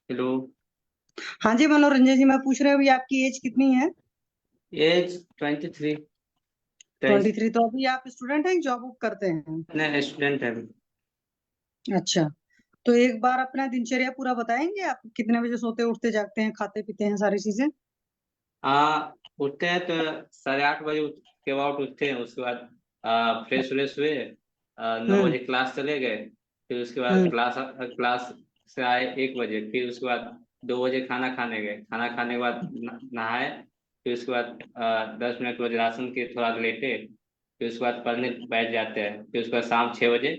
[SPEAKER 9] हेलो।
[SPEAKER 5] हाँ जी मनोरंजन जी, मैं पूछ रही हूँ अभी आपकी एज कितनी है?
[SPEAKER 9] एज 23।
[SPEAKER 5] 23। तो अभी आप स्टूडेंट हैं, जॉब करते हैं?
[SPEAKER 9] मैं स्टूडेंट है।
[SPEAKER 5] अच्छा, तो एक बार अपना दिनचर्या पूरा बताएंगे, आप कितने बजे सोते उठते जागते हैं, खाते पीते हैं, सारी चीजें?
[SPEAKER 9] उठते हैं तो 8:30 बजे के बाद उठते हैं। उसके बाद फ्रेश व्रेश हुए, 9 बजे
[SPEAKER 5] हम्म।
[SPEAKER 9] क्लास चले गए। फिर उसके बाद
[SPEAKER 5] हम्म।
[SPEAKER 9] क्लास क्लास से आए 1 बजे। फिर उसके बाद 2 बजे खाना खाने गए। खाना खाने के बाद नहाए। फिर उसके बाद 10 मिनट वज्रासन के थोड़ा लेटे। फिर उसके बाद पढ़ने बैठ जाते हैं। फिर उसके बाद शाम 6 बजे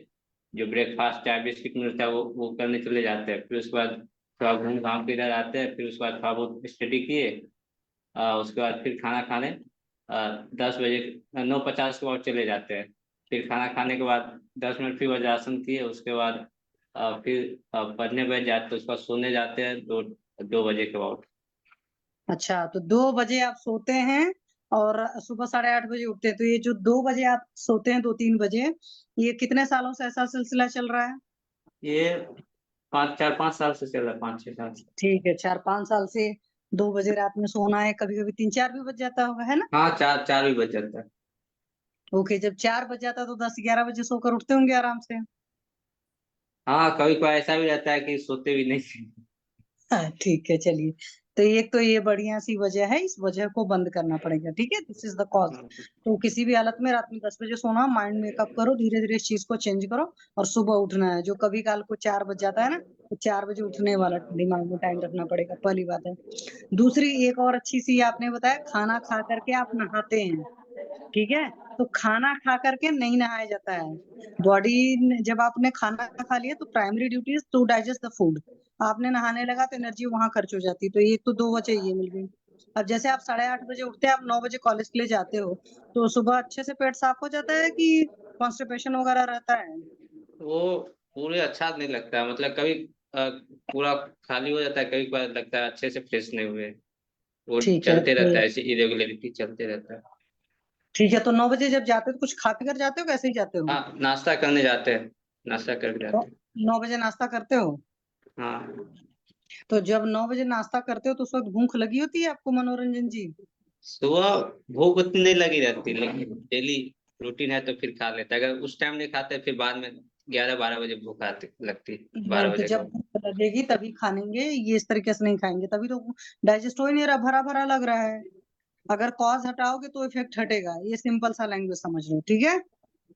[SPEAKER 9] जो ब्रेकफास्ट चाय बिस्किट मिलता है वो करने चले जाते हैं। फिर उसके बाद थोड़ा घूम घाम के इधर आते हैं। फिर उसके बाद थोड़ा बहुत स्टडी किए। उसके बाद फिर खाना खाने 10 बजे 9:50 के बाद चले जाते हैं। फिर खाना खाने के बाद 10 मिनट फिर वज्रासन किए। उसके बाद फिर पढ़ने बैठ जाते हैं। उसके बाद सोने जाते हैं 2 बजे के बाद।
[SPEAKER 5] अच्छा, तो 2 बजे आप सोते हैं और सुबह 8:30 बजे उठते हैं, तो ये जो 2 बजे आप सोते हैं, 2-3 बजे, ये कितने सालों से ऐसा सिलसिला चल रहा है?
[SPEAKER 9] ये 4-5 साल से चल रहा है, 5-6 साल से।
[SPEAKER 5] ठीक है, 4-5 साल से 2 बजे रात में सोना है, कभी कभी 3-4 भी बज जाता होगा, है ना?
[SPEAKER 9] हाँ, 4 भी बज जाता है।
[SPEAKER 5] ओके, जब 4 बज जाता है तो 10-11 बजे सोकर उठते होंगे आराम से।
[SPEAKER 9] हाँ, कभी कभी ऐसा भी रहता है कि सोते भी नहीं।
[SPEAKER 5] हाँ, ठीक है, चलिए। तो एक तो ये बढ़िया सी वजह है, इस वजह को बंद करना पड़ेगा, ठीक है, दिस इज द कॉज। तो किसी भी हालत में रात में 10 बजे सोना, माइंड मेकअप करो, धीरे धीरे इस चीज को चेंज करो, और सुबह उठना है। जो कभी काल को 4 बज जाता है ना, तो 4 बजे उठने वाला दिमाग में टाइम रखना पड़ेगा, पहली बात है। दूसरी एक और अच्छी सी आपने बताया, खाना खा करके आप नहाते हैं, ठीक है। तो खाना खा करके नहीं नहाया जाता है। बॉडी जब आपने खाना खा लिया तो primary duty is to digest the food. आपने नहाने लगा तो एनर्जी वहां खर्च हो जाती है, तो ये तो 2 वजह ये मिल गई। अब जैसे आप 8:30 बजे उठते हैं, आप 9 बजे कॉलेज के लिए जाते हो, तो सुबह अच्छे से पेट साफ हो जाता है कि कॉन्स्टिपेशन वगैरह रहता है?
[SPEAKER 9] वो पूरे अच्छा नहीं लगता, मतलब कभी पूरा खाली हो जाता है, कभी कभार लगता है अच्छे से फ्रेश नहीं हुए। वो
[SPEAKER 5] ठीक है
[SPEAKER 9] चलते
[SPEAKER 5] तो
[SPEAKER 9] रहता है, ऐसे इरेगुलरिटी चलते रहता है।
[SPEAKER 5] ठीक है, तो 9 बजे जब जाते हो तो कुछ खा पी कर जाते हो, कैसे ही जाते हो?
[SPEAKER 9] हाँ, नाश्ता करने जाते हैं, नाश्ता करके
[SPEAKER 5] तो
[SPEAKER 9] जाते हैं।
[SPEAKER 5] 9 बजे नाश्ता करते हो?
[SPEAKER 9] हाँ,
[SPEAKER 5] तो जब 9 बजे नाश्ता करते हो तो उस वक्त भूख लगी होती है आपको, मनोरंजन जी?
[SPEAKER 9] सुबह भूख उतनी नहीं लगी रहती, लेकिन डेली रूटीन है तो फिर खा लेते हैं। अगर उस टाइम नहीं खाते फिर बाद में 11-12 बजे भूख आती लगती, बारह
[SPEAKER 5] नहीं, तो
[SPEAKER 9] बजे के
[SPEAKER 5] जब
[SPEAKER 9] बाद।
[SPEAKER 5] भूख लगेगी तभी खाएंगे, ये इस तरीके से नहीं खाएंगे, तभी तो डाइजेस्ट हो ही नहीं रहा, भरा भरा लग रहा है। अगर कॉज हटाओगे तो इफेक्ट हटेगा, ये सिंपल सा लैंग्वेज समझ लो, ठीक है?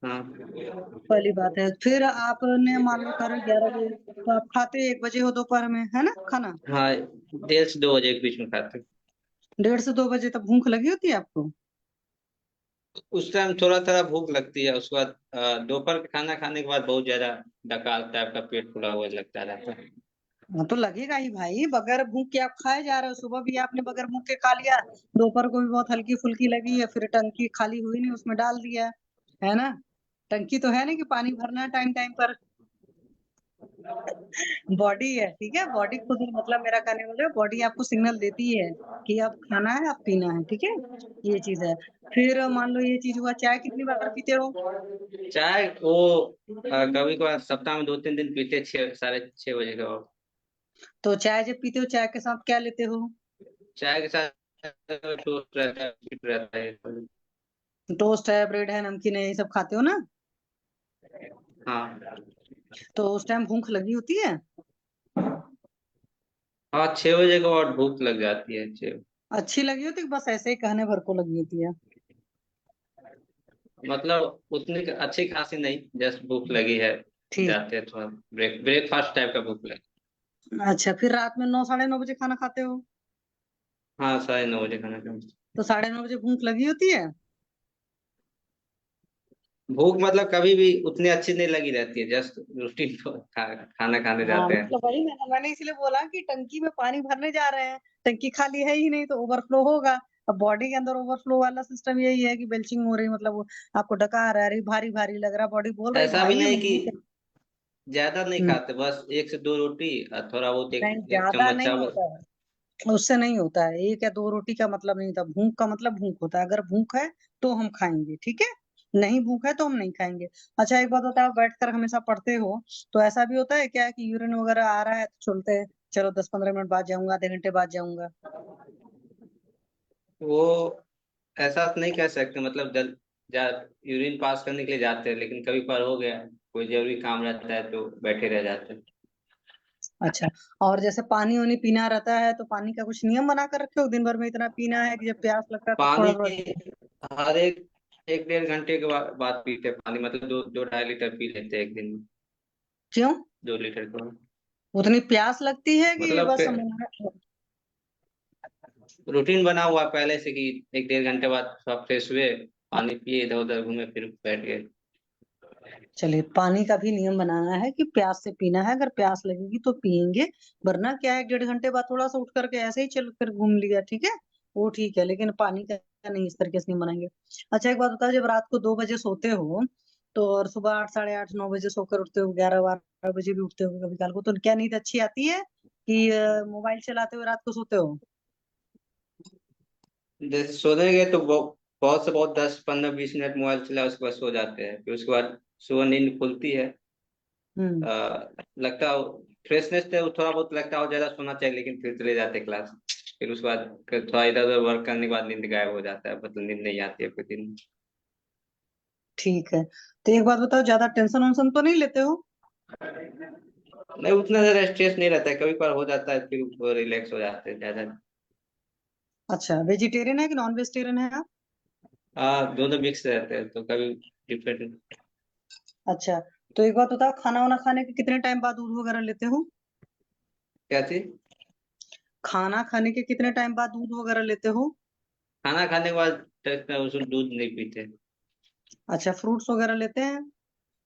[SPEAKER 9] हाँ।
[SPEAKER 5] पहली बात है। फिर आपने मान लो कर 11 बजे, तो आप खाते 1 बजे हो दोपहर में, है ना खाना?
[SPEAKER 9] हाँ, 1:30 से 2 बजे के बीच में खाते हैं।
[SPEAKER 5] 1:30 से 2 बजे तक भूख लगी होती है आपको?
[SPEAKER 9] उस टाइम थोड़ा थोड़ा भूख लगती है, उसके बाद दोपहर का खाना खाने के बाद बहुत ज्यादा डकार टाइप का पेट फूला हुआ लगता रहता है।
[SPEAKER 5] हाँ, तो लगेगा ही भाई, बगैर भूख के आप खाए जा रहे हो, सुबह भी आपने बगैर भूख के खा लिया, दोपहर को भी बहुत हल्की फुल्की लगी है, फिर टंकी खाली हुई नहीं उसमें डाल दिया, है ना? टंकी तो है नहीं कि पानी भरना है टाइम टाइम पर। बॉडी है, ठीक है, बॉडी खुद ही, मतलब मेरा कहने का मतलब बॉडी आपको सिग्नल देती है कि अब खाना है, अब पीना है, ठीक है? ये चीज है। फिर मान लो ये चीज हुआ, चाय कितनी बार पीते हो?
[SPEAKER 9] चाय वो कभी कभार सप्ताह में 2-3 दिन पीते, 6-6:30 बजे के बाद।
[SPEAKER 5] तो चाय जब पीते हो, चाय के साथ क्या लेते हो?
[SPEAKER 9] चाय के साथ टोस्ट रहता है, बिस्किट रहता है।
[SPEAKER 5] टोस्ट है, ब्रेड है, नमकीन है, ये सब खाते हो ना?
[SPEAKER 9] हाँ।
[SPEAKER 5] तो उस टाइम भूख लगी होती है?
[SPEAKER 9] हाँ, 6 बजे के बाद भूख लग जाती है, 6।
[SPEAKER 5] अच्छी लगी होती है कि बस ऐसे ही कहने भर को लगी होती है?
[SPEAKER 9] मतलब उतनी अच्छी खासी नहीं, जस्ट भूख लगी है,
[SPEAKER 5] ठीक।
[SPEAKER 9] जाते हैं थोड़ा ब्रेकफास्ट टाइप का भूख लगी।
[SPEAKER 5] अच्छा, फिर रात में 9 साढ़े 9 बजे खाना खाते हो?
[SPEAKER 9] हाँ, 9:30 बजे खाना खाते हैं।
[SPEAKER 5] तो 9:30 बजे भूख लगी होती है?
[SPEAKER 9] भूख मतलब कभी भी उतनी अच्छी नहीं लगी रहती है, जस्ट रूटीन खाना खाने
[SPEAKER 5] हाँ,
[SPEAKER 9] जाते हैं।
[SPEAKER 5] मतलब वही मैंने इसलिए बोला कि टंकी में पानी भरने जा रहे हैं, टंकी खाली है ही नहीं तो ओवरफ्लो होगा। अब बॉडी के अंदर ओवरफ्लो वाला सिस्टम यही है कि बेल्चिंग हो रही, मतलब वो आपको डका आ रहा है, भारी भारी लग रहा है, बॉडी बोल रही
[SPEAKER 9] ऐसा भी
[SPEAKER 5] भाई
[SPEAKER 9] नहीं
[SPEAKER 5] मुझे
[SPEAKER 9] कि ज्यादा नहीं
[SPEAKER 5] हम्म,
[SPEAKER 9] खाते, बस 1 से 2 रोटी और थोड़ा बहुत एक
[SPEAKER 5] नहीं,
[SPEAKER 9] एक
[SPEAKER 5] ज्यादा
[SPEAKER 9] चम्मच
[SPEAKER 5] नहीं
[SPEAKER 9] चावल।
[SPEAKER 5] होता है, उससे नहीं होता है, 1 या 2 रोटी का मतलब नहीं होता, भूख का मतलब भूख होता है, अगर भूख है तो हम खाएंगे, ठीक है? नहीं भूख है तो हम नहीं खाएंगे। अच्छा, एक बात बताओ, बैठकर हमेशा पढ़ते हो, तो ऐसा भी होता है क्या कि यूरिन वगैरह आ रहा है तो चलते हैं, चलो 10-15 मिनट बाद जाऊंगा, आधे घंटे बाद जाऊंगा?
[SPEAKER 9] वो ऐसा तो नहीं कह सकते, मतलब जा यूरिन पास करने के लिए जाते हैं, लेकिन कभी कभार हो गया, कोई जरूरी काम रहता है तो बैठे रह जाते हैं।
[SPEAKER 5] अच्छा, और जैसे पानी वानी पीना रहता है तो पानी का कुछ नियम बना कर रखे हो, दिन भर में इतना पीना है कि जब प्यास लगता है तो थोड़ा
[SPEAKER 9] पानी
[SPEAKER 5] थोड़ा?
[SPEAKER 9] हर एक 1-1.5 घंटे के बाद पीते हैं पानी, मतलब 2-2.5 लीटर पी लेते हैं एक दिन में।
[SPEAKER 5] क्यों?
[SPEAKER 9] 2 लीटर का।
[SPEAKER 5] उतनी प्यास लगती है कि
[SPEAKER 9] मतलब
[SPEAKER 5] बस
[SPEAKER 9] रूटीन बना हुआ है पहले से कि 1-1.5 घंटे बाद सब फ्रेश हुए, पानी पिए, इधर उधर घूमे, फिर बैठ गए।
[SPEAKER 5] चलिए, पानी का भी नियम बनाना है कि प्यास से पीना है, अगर प्यास लगेगी तो पियेंगे, वरना क्या है, 1-1.5 घंटे बाद थोड़ा सा उठ करके ऐसे ही चल कर घूम लिया, ठीक है? वो ठीक है, लेकिन पानी का नहीं, इस तरीके से नहीं बनाएंगे। अच्छा, एक बात बताओ, जब रात को 2 बजे सोते हो तो और सुबह 8 साढ़े 8 9 बजे सोकर उठते हो, 11-12 बजे भी उठते हो कभी कभी को, तो क्या नींद अच्छी आती है कि मोबाइल चलाते हुए रात को सोते हो?
[SPEAKER 9] जैसे सोने तो बहुत से बहुत 10-15-20 मिनट मोबाइल चला, उसके बाद सो जाते हैं, फिर उसके बाद सुबह नींद खुलती है।
[SPEAKER 5] हम्म।
[SPEAKER 9] लगता है फ्रेशनेस तो थोड़ा बहुत लगता है और ज्यादा सोना चाहिए, लेकिन फिर चले जाते क्लास। फिर उसके बाद फिर थोड़ा इधर उधर वर्क करने के बाद नींद गायब हो जाता है, मतलब नींद नहीं आती है फिर दिन में।
[SPEAKER 5] ठीक है, तो एक बात बताओ, ज्यादा टेंशन वेंशन तो नहीं लेते हो?
[SPEAKER 9] नहीं, उतना ज्यादा स्ट्रेस नहीं रहता है, कभी कभार हो जाता है, फिर वो रिलैक्स हो जाते हैं ज्यादा।
[SPEAKER 5] अच्छा, वेजिटेरियन है कि नॉन वेजिटेरियन है आप?
[SPEAKER 9] हाँ, दोनों मिक्स रहते हैं, तो कभी डिफरेंट।
[SPEAKER 5] अच्छा, तो एक बात बताओ, खाना वाना खाने के कितने टाइम बाद दूध वगैरह लेते हो?
[SPEAKER 9] क्या चीज?
[SPEAKER 5] खाना खाने के कितने टाइम बाद दूध वगैरह लेते हो?
[SPEAKER 9] खाना खाने के बाद उसमें दूध नहीं पीते।
[SPEAKER 5] अच्छा, फ्रूट्स वगैरह लेते हैं?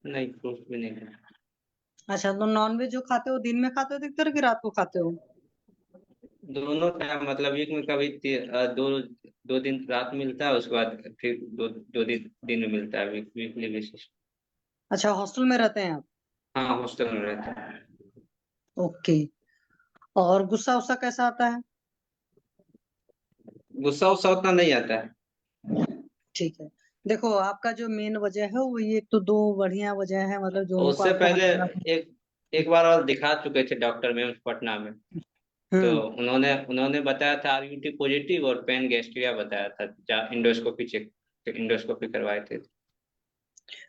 [SPEAKER 9] नहीं, फ्रूट भी नहीं खाते।
[SPEAKER 5] अच्छा, तो नॉन वेज जो खाते हो दिन में खाते हो अधिकतर कि रात को खाते हो?
[SPEAKER 9] दोनों टाइम, मतलब वीक में कभी दो 2 दिन रात में मिलता है, उसके बाद फिर दो 2 दिन दिन में मिलता है, वीकली बेसिस।
[SPEAKER 5] अच्छा, हॉस्टल में रहते हैं आप?
[SPEAKER 9] हाँ हॉस्टल में रहता है।
[SPEAKER 5] ओके। और गुस्सा उस्सा कैसा आता है?
[SPEAKER 9] गुस्सा उस्सा उतना नहीं आता है।
[SPEAKER 5] ठीक है। देखो आपका जो मेन वजह है वो ये, एक तो दो बढ़िया वजह है, मतलब जो उनको
[SPEAKER 9] उससे
[SPEAKER 5] आपको
[SPEAKER 9] पहले
[SPEAKER 5] हटाना।
[SPEAKER 9] एक एक बार और दिखा चुके थे डॉक्टर में पटना में। तो
[SPEAKER 5] हम्म।
[SPEAKER 9] उन्होंने बताया था आरयूटी पॉजिटिव और पेन गैस्ट्रिया बताया था, इंडोस्कोपी करवाए थे।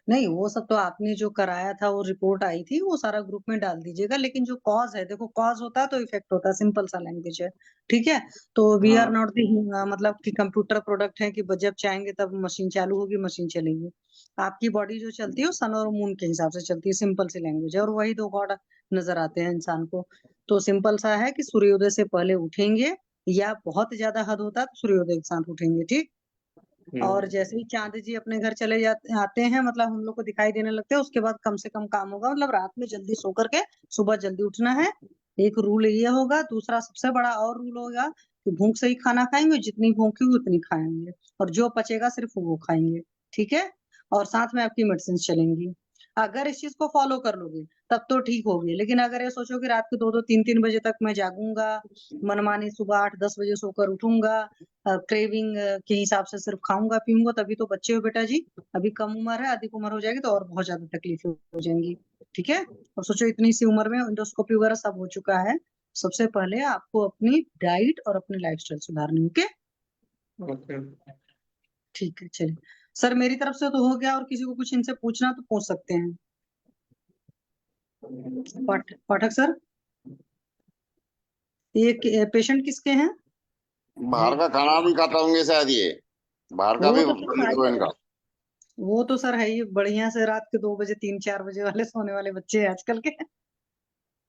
[SPEAKER 5] नहीं वो सब तो आपने जो कराया था, वो रिपोर्ट आई थी, वो सारा ग्रुप में डाल दीजिएगा। लेकिन जो कॉज है, देखो कॉज होता है तो इफेक्ट होता है, सिंपल सा लैंग्वेज है। ठीक है। तो वी आर
[SPEAKER 9] हाँ
[SPEAKER 5] नॉट दी, मतलब कि कंप्यूटर प्रोडक्ट है कि जब चाहेंगे तब मशीन चालू होगी, मशीन चलेगी। आपकी बॉडी जो चलती है वो सन और मून के हिसाब से चलती है, सिंपल सी लैंग्वेज है। और वही दो गॉड नजर आते हैं इंसान को। तो सिंपल सा है कि सूर्योदय से पहले उठेंगे, या बहुत ज्यादा हद होता है तो सूर्योदय के साथ उठेंगे। ठीक। और जैसे ही चांद जी अपने घर चले जाते आते हैं, मतलब हम लोग को दिखाई देने लगते हैं, उसके बाद कम से कम काम होगा, मतलब रात में जल्दी सो करके सुबह जल्दी उठना है। एक रूल ये होगा। दूसरा सबसे बड़ा और रूल होगा कि भूख से ही खाना खाएंगे, जितनी भूख होगी उतनी खाएंगे, और जो पचेगा सिर्फ वो खाएंगे। ठीक है। और साथ में आपकी मेडिसिन चलेंगी। अगर इस चीज को फॉलो कर लोगे तब तो ठीक होगी। लेकिन अगर ये सोचो कि रात के 2-2 3-3 बजे तक मैं जागूंगा, मनमानी सुबह 8-10 बजे सोकर उठूंगा, क्रेविंग के हिसाब से सिर्फ खाऊंगा पीऊंगा, तभी तो बच्चे हो बेटा जी। अभी कम उम्र है, अधिक उम्र हो जाएगी तो और बहुत ज्यादा तकलीफ हो जाएंगी। ठीक है। और सोचो इतनी सी उम्र में इंडोस्कोपी वगैरह सब हो चुका है। सबसे पहले आपको अपनी डाइट और अपनी लाइफस्टाइल सुधारनी है। ओके।
[SPEAKER 9] ओके।
[SPEAKER 5] ठीक है चलिए। सर मेरी तरफ से तो हो गया, और किसी को कुछ इनसे पूछना तो पूछ सकते हैं। पाठक सर, ये पेशेंट किसके हैं?
[SPEAKER 1] ये
[SPEAKER 6] बाहर का खाना भी खाता होंगे शायद ये, बाहर का
[SPEAKER 5] वो
[SPEAKER 6] भी
[SPEAKER 5] तो सर
[SPEAKER 6] बंद करो इनका।
[SPEAKER 5] वो तो सर है ही बढ़िया से, रात के 2 बजे 3-4 बजे वाले सोने वाले बच्चे हैं आजकल के।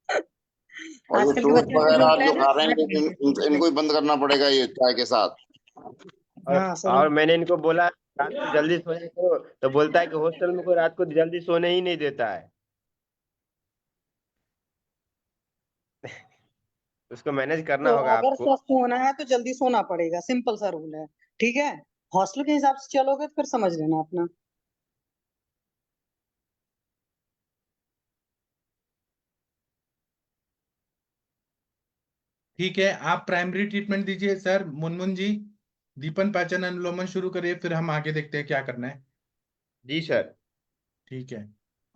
[SPEAKER 6] और ये
[SPEAKER 5] आजकल के
[SPEAKER 6] टोस्ट
[SPEAKER 5] बच्चे ऐसे जो
[SPEAKER 6] वगैरह
[SPEAKER 5] उठ रहे
[SPEAKER 6] जो
[SPEAKER 5] हैं
[SPEAKER 6] खा
[SPEAKER 5] ना
[SPEAKER 6] रहे हैं
[SPEAKER 5] 8 घंटे।
[SPEAKER 6] इनको ही बंद करना पड़ेगा ये चाय के साथ।
[SPEAKER 5] हाँ सर।
[SPEAKER 8] और मैंने इनको बोला रात को जल्दी सोने को, तो बोलता है कि हॉस्टल में कोई रात को जल्दी सोने ही नहीं देता है। उसको मैनेज करना
[SPEAKER 5] तो
[SPEAKER 8] होगा
[SPEAKER 5] अगर
[SPEAKER 8] आपको।
[SPEAKER 5] स्वस्थ होना है तो जल्दी सोना पड़ेगा, सिंपल सा रूल है। ठीक है। हॉस्टल के हिसाब से चलोगे तो फिर समझ लेना अपना।
[SPEAKER 1] ठीक है, आप प्राइमरी ट्रीटमेंट दीजिए सर मुनमुन जी। दीपन पाचन अनुलोमन शुरू करिए, फिर हम आगे देखते हैं क्या करना है।
[SPEAKER 8] जी सर।
[SPEAKER 1] ठीक है।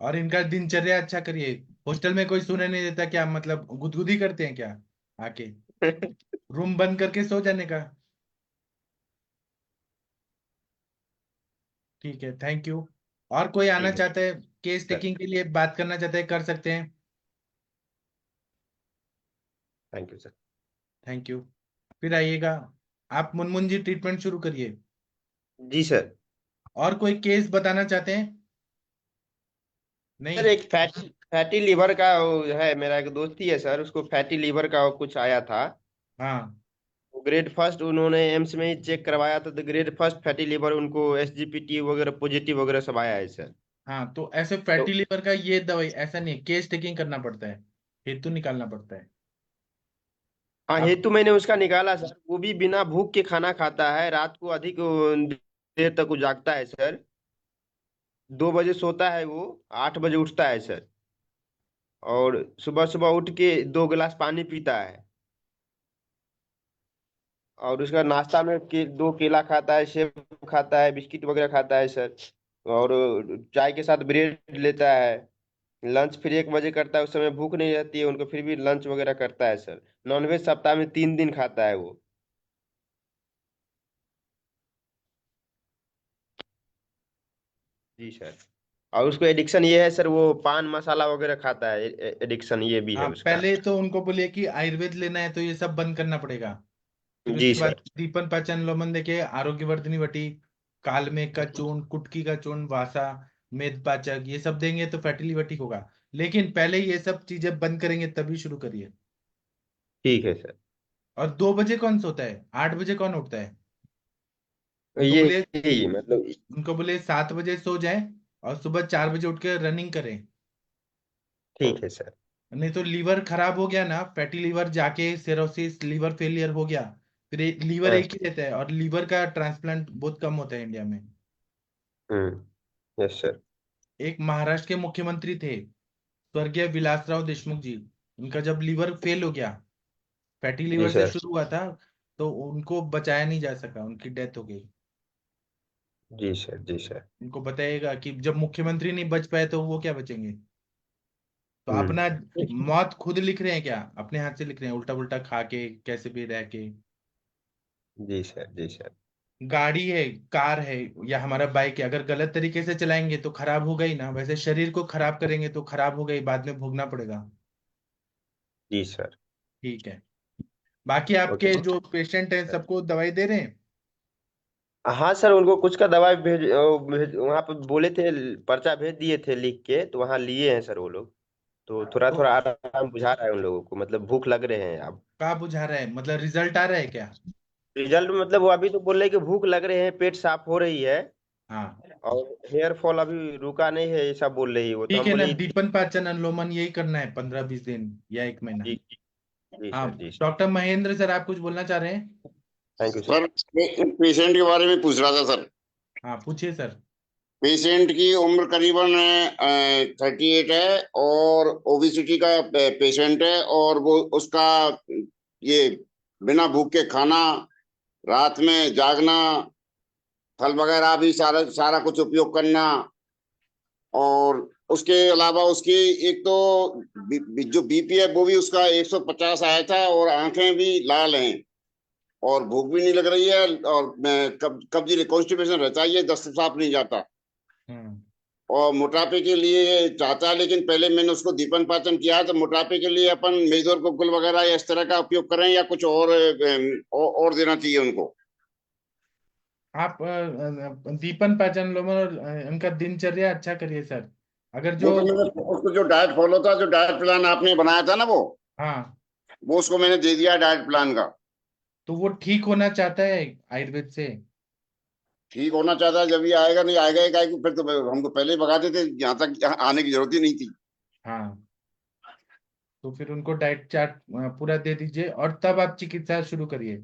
[SPEAKER 1] और इनका दिनचर्या अच्छा करिए। हॉस्टल में कोई सुने नहीं देता क्या, मतलब गुदगुदी करते हैं क्या आके? रूम बंद करके सो जाने का। ठीक है, थैंक यू। और कोई आना
[SPEAKER 8] ठीक है
[SPEAKER 1] चाहता है, केस
[SPEAKER 8] सर।
[SPEAKER 1] टेकिंग के लिए बात करना चाहते हैं, कर सकते हैं।
[SPEAKER 8] Thank you sir.
[SPEAKER 1] Thank you. फिर आइएगा। आप मुनमुन जी ट्रीटमेंट शुरू करिए।
[SPEAKER 8] जी सर।
[SPEAKER 1] और कोई केस बताना चाहते हैं?
[SPEAKER 8] सर
[SPEAKER 1] नहीं।
[SPEAKER 8] एक फैटी फैटी लीवर का वो है, मेरा एक दोस्त ही है सर, उसको फैटी लीवर का वो कुछ आया था।
[SPEAKER 1] हाँ।
[SPEAKER 8] ग्रेड फर्स्ट उन्होंने एम्स में ही चेक करवाया था, तो ग्रेड फर्स्ट फैटी लीवर उनको एसजीपीटी वगैरह पॉजिटिव वगैरह सब आया है सर।
[SPEAKER 1] हाँ, तो ऐसे
[SPEAKER 8] तो
[SPEAKER 1] फैटी लिवर का ये दवाई ऐसा नहीं, केस टेकिंग करना पड़ता है, हेतु निकालना पड़ता है।
[SPEAKER 8] हाँ,
[SPEAKER 1] अब
[SPEAKER 8] हेतु मैंने उसका निकाला सर। वो भी बिना भूख के खाना खाता है, रात को अधिक देर तक वो जागता है सर। 2 बजे सोता है वो, 8 बजे उठता है सर। और सुबह सुबह उठ के 2 गिलास पानी पीता है। और उसका नाश्ता में 2 केला खाता है, सेब खाता है, बिस्किट वगैरह खाता है सर। और चाय के साथ ब्रेड लेता है। लंच फिर 1 बजे करता है, उस समय भूख नहीं रहती है उनको, फिर भी लंच वगैरह करता है सर। नॉनवेज सप्ताह में 3 दिन खाता है वो। जी सर। और उसको एडिक्शन ये है सर, वो पान मसाला वगैरह खाता है, एडिक्शन ये भी है
[SPEAKER 1] हाँ,
[SPEAKER 8] उसका।
[SPEAKER 1] पहले तो उनको बोलिए कि आयुर्वेद लेना है तो ये सब बंद करना पड़ेगा। फिर
[SPEAKER 8] जी
[SPEAKER 1] उसके बाद
[SPEAKER 8] सर।
[SPEAKER 1] दीपन पाचन लोमन देके आरोग्यवर्धिनी वटी, कालमेघ का चूर्ण, कुटकी का चूर्ण, वासा, मेदपाचक, ये सब देंगे तो फैटी लिवर ठीक होगा। लेकिन पहले ये सब चीजें बंद करेंगे तभी शुरू करिए।
[SPEAKER 8] ठीक है सर।
[SPEAKER 1] और 2 बजे कौन सोता है, 8 बजे कौन उठता है? उनको
[SPEAKER 8] ये
[SPEAKER 1] बोले,
[SPEAKER 8] यही मतलब।
[SPEAKER 1] 7 बजे सो जाए और सुबह 4 बजे उठ के रनिंग करें।
[SPEAKER 8] ठीक है सर।
[SPEAKER 1] नहीं तो लीवर खराब हो गया ना, फैटी लीवर जाके सिरोसिस, लीवर फेलियर हो गया, फिर लीवर एक ही
[SPEAKER 8] अच्छा।
[SPEAKER 1] रहता है, और लीवर का ट्रांसप्लांट बहुत कम होता है इंडिया में।
[SPEAKER 8] Yes sir.
[SPEAKER 1] एक महाराष्ट्र के मुख्यमंत्री थे, स्वर्गीय विलासराव देशमुख जी, उनका जब लीवर फेल हो गया, फैटी
[SPEAKER 8] जी
[SPEAKER 1] लीवर से
[SPEAKER 8] सर।
[SPEAKER 1] शुरू हुआ था, तो उनको बचाया नहीं जा सका, उनकी डेथ हो गई।
[SPEAKER 8] जी सर। जी सर।
[SPEAKER 1] उनको बताइएगा कि जब मुख्यमंत्री नहीं बच पाए तो वो क्या बचेंगे। तो अपना मौत खुद लिख रहे हैं क्या, अपने हाथ से लिख रहे हैं, उल्टा उल्टा खा के, कैसे भी रह के।
[SPEAKER 8] जी सर। जी सर।
[SPEAKER 1] गाड़ी है, कार है, या हमारा बाइक है, अगर गलत तरीके से चलाएंगे तो खराब होगा ही ना। वैसे शरीर को खराब करेंगे तो खराब होगा ही, बाद में भोगना पड़ेगा।
[SPEAKER 8] जी सर।
[SPEAKER 1] ठीक है। बाकी
[SPEAKER 8] ओके
[SPEAKER 1] आपके जो
[SPEAKER 8] सर।
[SPEAKER 1] पेशेंट हैं सबको दवाई दे रहे हैं।
[SPEAKER 8] हाँ सर, उनको कुछ का दवाई वहाँ पे बोले थे, पर्चा भेज दिए थे लिख के, तो वहाँ लिए हैं सर वो लोग। तो थोड़ा
[SPEAKER 1] तो
[SPEAKER 8] थोड़ा आराम बुझा रहा है उन लोगों को, मतलब भूख लग रहे हैं अब।
[SPEAKER 1] कहाँ बुझा रहा है, मतलब रिजल्ट आ रहा है क्या।
[SPEAKER 8] रिजल्ट मतलब वो अभी तो बोल रहे हैं कि भूख लग रहे हैं, पेट साफ हो रही है,
[SPEAKER 1] हाँ
[SPEAKER 8] और हेयर फॉल अभी रुका नहीं है, ऐसा बोल रही है वो। तो
[SPEAKER 1] ठीक
[SPEAKER 8] हम
[SPEAKER 1] है ना,
[SPEAKER 8] बोले
[SPEAKER 1] दीपन पाचन अनुलोमन यही करना है 15-20 दिन या 1 महीना।
[SPEAKER 8] जी जी
[SPEAKER 1] हाँ
[SPEAKER 8] सर। जी सर।
[SPEAKER 1] डॉक्टर महेंद्र सर, आप कुछ बोलना चाह रहे हैं।
[SPEAKER 8] Thank you sir.
[SPEAKER 6] Sir patient के बारे में पूछ रहा था सर।
[SPEAKER 1] हाँ पूछिए सर।
[SPEAKER 6] पेशेंट की उम्र करीबन 38 है और ओबिसिटी का पेशेंट है, और वो उसका ये बिना भूख के खाना, रात में जागना, फल वगैरह भी सारा सारा कुछ उपयोग करना, और उसके अलावा उसकी एक तो जो बीपी है वो भी उसका 150 आया था, और आंखें भी लाल हैं, और भूख भी नहीं लग रही है, और कब्जी कॉन्स्टिपेशन रहता है, ये दस्त साफ नहीं जाता,
[SPEAKER 1] हम्म
[SPEAKER 6] और मोटापे के लिए चाहता है। लेकिन पहले मैंने उसको दीपन पाचन किया है, तो मोटापे के लिए अपन मेदोर गुग्गुल वगैरह या इस तरह का उपयोग करें, या कुछ और देना चाहिए उनको।
[SPEAKER 1] आप दीपन पाचन अनुलोमन और उनका दिनचर्या अच्छा करिए सर। अगर
[SPEAKER 6] वो
[SPEAKER 1] जो,
[SPEAKER 6] तो मैंने उसको जो डाइट फॉलो था, जो डाइट प्लान आपने बनाया था ना,
[SPEAKER 1] हाँ
[SPEAKER 6] वो उसको मैंने दे दिया डाइट प्लान का।
[SPEAKER 1] तो वो ठीक होना चाहता है आयुर्वेद से।
[SPEAKER 6] ठीक होना चाहता है, जब ये आएगा, नहीं आएगा एक आएगा फिर तो हमको पहले ही भगा देते, यहाँ तक यहाँ आने की जरूरत ही नहीं थी।
[SPEAKER 1] हाँ तो फिर उनको डाइट चार्ट पूरा दे दीजिए, और तब आप चिकित्सा शुरू करिए।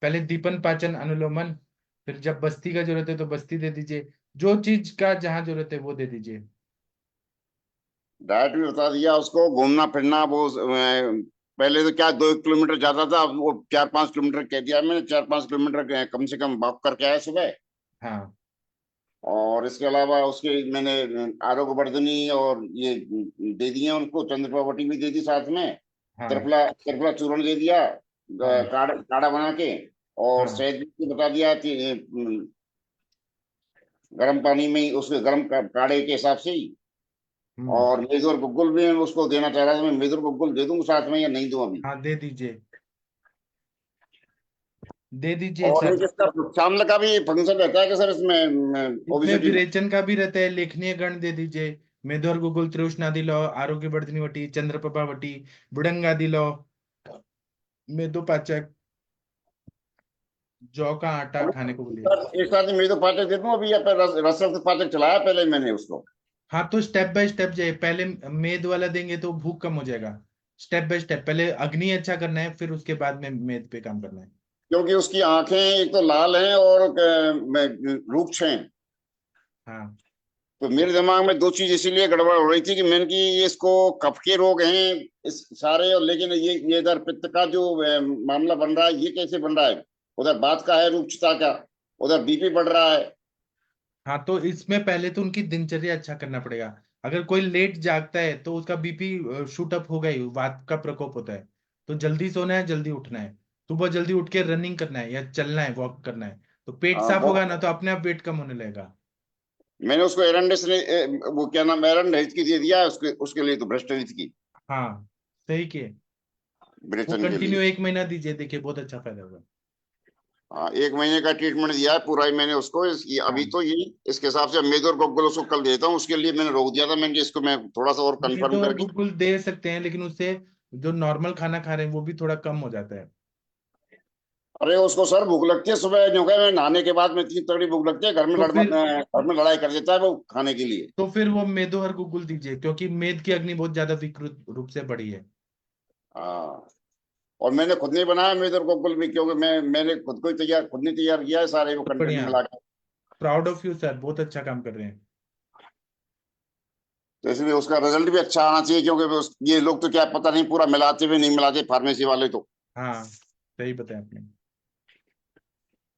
[SPEAKER 1] पहले दीपन पाचन अनुलोमन, फिर जब बस्ती का जरूरत है तो बस्ती दे दीजिए, जो चीज का जहां जरूरत है वो दे दीजिए।
[SPEAKER 6] डाइट भी बता दिया उसको, घूमना फिरना वो पहले तो क्या 2 किलोमीटर जाता था, अब वो 4-5 किलोमीटर कह दिया मैंने, 4-5 किलोमीटर कम से कम वॉक करके आया सुबह।
[SPEAKER 1] हाँ
[SPEAKER 6] और इसके अलावा उसके मैंने आरोग्य वर्धनी और ये दे दिए उनको, चंद्रप्रभावती भी दे दी साथ में,
[SPEAKER 1] हाँ
[SPEAKER 6] त्रिफला त्रिफला चूर्ण दे दिया,
[SPEAKER 1] हाँ
[SPEAKER 6] काढ़ा काढ़ा बना के, और
[SPEAKER 1] हाँ
[SPEAKER 6] शहद भी बता दिया कि गर्म पानी में ही, उसके गर्म काढ़े के हिसाब से ही।
[SPEAKER 1] हम्म
[SPEAKER 6] और मेजर गुग्गुल भी मैं उसको देना चाह रहा था, मैं मेजर गुग्गुल दे दूंगा साथ में, या नहीं दूं अभी।
[SPEAKER 1] हाँ दे दीजिए, दे दीजिए
[SPEAKER 6] और
[SPEAKER 1] सर।
[SPEAKER 6] एक इसका श्यामला का भी फंक्शन रहता है कि सर इसमें
[SPEAKER 1] इसमें
[SPEAKER 6] ओबिसिटी में।
[SPEAKER 1] विरेचन का भी रहता है, लेखनीय गण दे दीजिए। मेदोर गुगुल त्रिउष्णादि लो, आरोग्य वर्धनी वटी, चंद्रप्रभा वटी, बुड़ंगादि लो, मेदोपाचक, जौ का आटा खाने को बोलिए।
[SPEAKER 6] सर एक साथ में तो पाचक दे दूं अभी, या फिर रसरक्त पाचक चलाया पहले मैंने उसको।
[SPEAKER 1] हाँ तो स्टेप बाय स्टेप जाइए, पहले मेद वाला देंगे तो भूख कम हो जाएगा। स्टेप बाय स्टेप, पहले अग्नि अच्छा करना है, फिर उसके बाद में मेद पे काम करना है।
[SPEAKER 6] क्योंकि उसकी आंखें एक तो लाल हैं और रूक्ष हैं।
[SPEAKER 1] हाँ
[SPEAKER 6] तो मेरे दिमाग में दो चीज इसीलिए गड़बड़ हो रही थी कि मैंने कि ये इसको कफ के रोग हैं इस सारे, और लेकिन ये इधर पित्त का जो मामला बन रहा है, ये कैसे बन रहा है, उधर बात का है रूक्षता का, उधर बीपी बढ़ रहा है।
[SPEAKER 1] हाँ तो इसमें पहले तो उनकी दिनचर्या अच्छा करना पड़ेगा। अगर कोई लेट जागता है तो उसका बीपी शूट अप होगा ही, वात का प्रकोप होता है। तो जल्दी सोना है, जल्दी उठना है, सुबह जल्दी उठ के रनिंग करना है या चलना है, वॉक करना है। तो पेट साफ
[SPEAKER 6] वो
[SPEAKER 1] होगा ना तो अपने आप वेट कम होने लगेगा।
[SPEAKER 6] मैंने उसको एरंडेस ने वो क्या नाम, एरंडेस की दे दिया है, उसके उसके लिए तो भ्रष्टरित की,
[SPEAKER 1] हाँ सही किए। वो
[SPEAKER 6] विरेचन के लिए।
[SPEAKER 1] कंटिन्यू 1 महीना दीजिए, देखिए बहुत अच्छा फायदा होगा।
[SPEAKER 6] हाँ 1 महीने का ट्रीटमेंट दिया है पूरा ही मैंने उसको, अभी
[SPEAKER 1] हाँ
[SPEAKER 6] तो ये इसके हिसाब से मेदोर गोगल उसको कल देता हूँ, उसके लिए मैंने रोक दिया था, मैंने कि इसको मैं थोड़ा सा और कंफर्म
[SPEAKER 1] मेदो और
[SPEAKER 6] करके।
[SPEAKER 1] गुलगुल दे सकते हैं, लेकिन उससे जो नॉर्मल खाना खा रहे हैं वो भी थोड़ा कम हो जाता है।
[SPEAKER 6] अरे उसको सर भूख लगती है सुबह, जो है मैं नहाने के बाद में इतनी तगड़ी भूख लगती है,
[SPEAKER 1] तो फिर
[SPEAKER 6] घर में लड़ाई कर देता है वो खाने के लिए।
[SPEAKER 1] वो मेदो और गुगुल दीजिए, क्योंकि मेद की अग्नि बहुत ज्यादा विकृत रूप से बढ़ी है।
[SPEAKER 6] हाँ, और मैंने खुद नहीं बनाया मेदोर गोगल भी, क्योंकि मैंने खुद को ही तैयार, खुद ने तैयार किया है सारे वो कंटेंट
[SPEAKER 1] बढ़िया,
[SPEAKER 6] मिला के।
[SPEAKER 1] प्राउड ऑफ यू सर, बहुत अच्छा काम कर रहे हैं।
[SPEAKER 6] तो इसलिए उसका रिजल्ट भी अच्छा आना चाहिए, क्योंकि ये लोग तो क्या पता नहीं पूरा मिलाते भी नहीं मिलाते फार्मेसी वाले तो।
[SPEAKER 1] हाँ सही बताया आपने।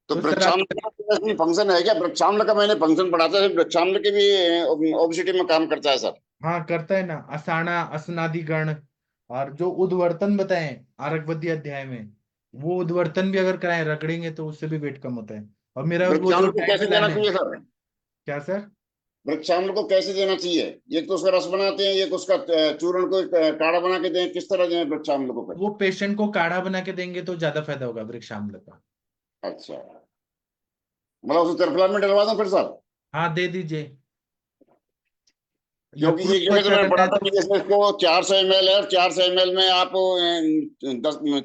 [SPEAKER 6] तो
[SPEAKER 1] तो सर आप
[SPEAKER 6] वृक्षामृत का कोई फंक्शन है क्या? वृक्षामृत का मैंने फंक्शन पढ़ा था, वृक्षामृत के भी ओबेसिटी में काम करता है सर?
[SPEAKER 1] हाँ करता है ना, असाना असनादि गण, और जो उद्वर्तन बताए आरगवदी अध्याय में, वो उद्वर्तन भी अगर कराएं रगड़ेंगे तो उससे भी वेट कम होता है। और मेरा वो जो
[SPEAKER 6] वृक्षामृत को कैसे देना
[SPEAKER 1] डायफिलान है।
[SPEAKER 6] चाहिए सर?
[SPEAKER 1] क्या सर?
[SPEAKER 6] वृक्षामृत को कैसे देना चाहिए? एक तो उसका रस बनाते हैं, एक उसका चूर्ण को काढ़ा बना के दें, किस तरह दें वृक्षामृत को फिर?
[SPEAKER 1] वो पेशेंट को काढ़ा बना के देंगे तो ज्यादा फायदा होगा वृक्ष आम्ल का।
[SPEAKER 6] अच्छा, मतलब उसे तरफला में डलवा दें फिर सर?
[SPEAKER 1] हाँ दे दीजिए।
[SPEAKER 6] क्योंकि
[SPEAKER 1] यकृत
[SPEAKER 6] एक
[SPEAKER 1] को
[SPEAKER 6] जगह तो
[SPEAKER 1] अच्छा
[SPEAKER 6] मैंने
[SPEAKER 1] रहता
[SPEAKER 6] पढ़ा
[SPEAKER 1] है
[SPEAKER 6] था
[SPEAKER 1] तो।
[SPEAKER 6] कि जैसे इसको 400 ml है, और 400 ml में आप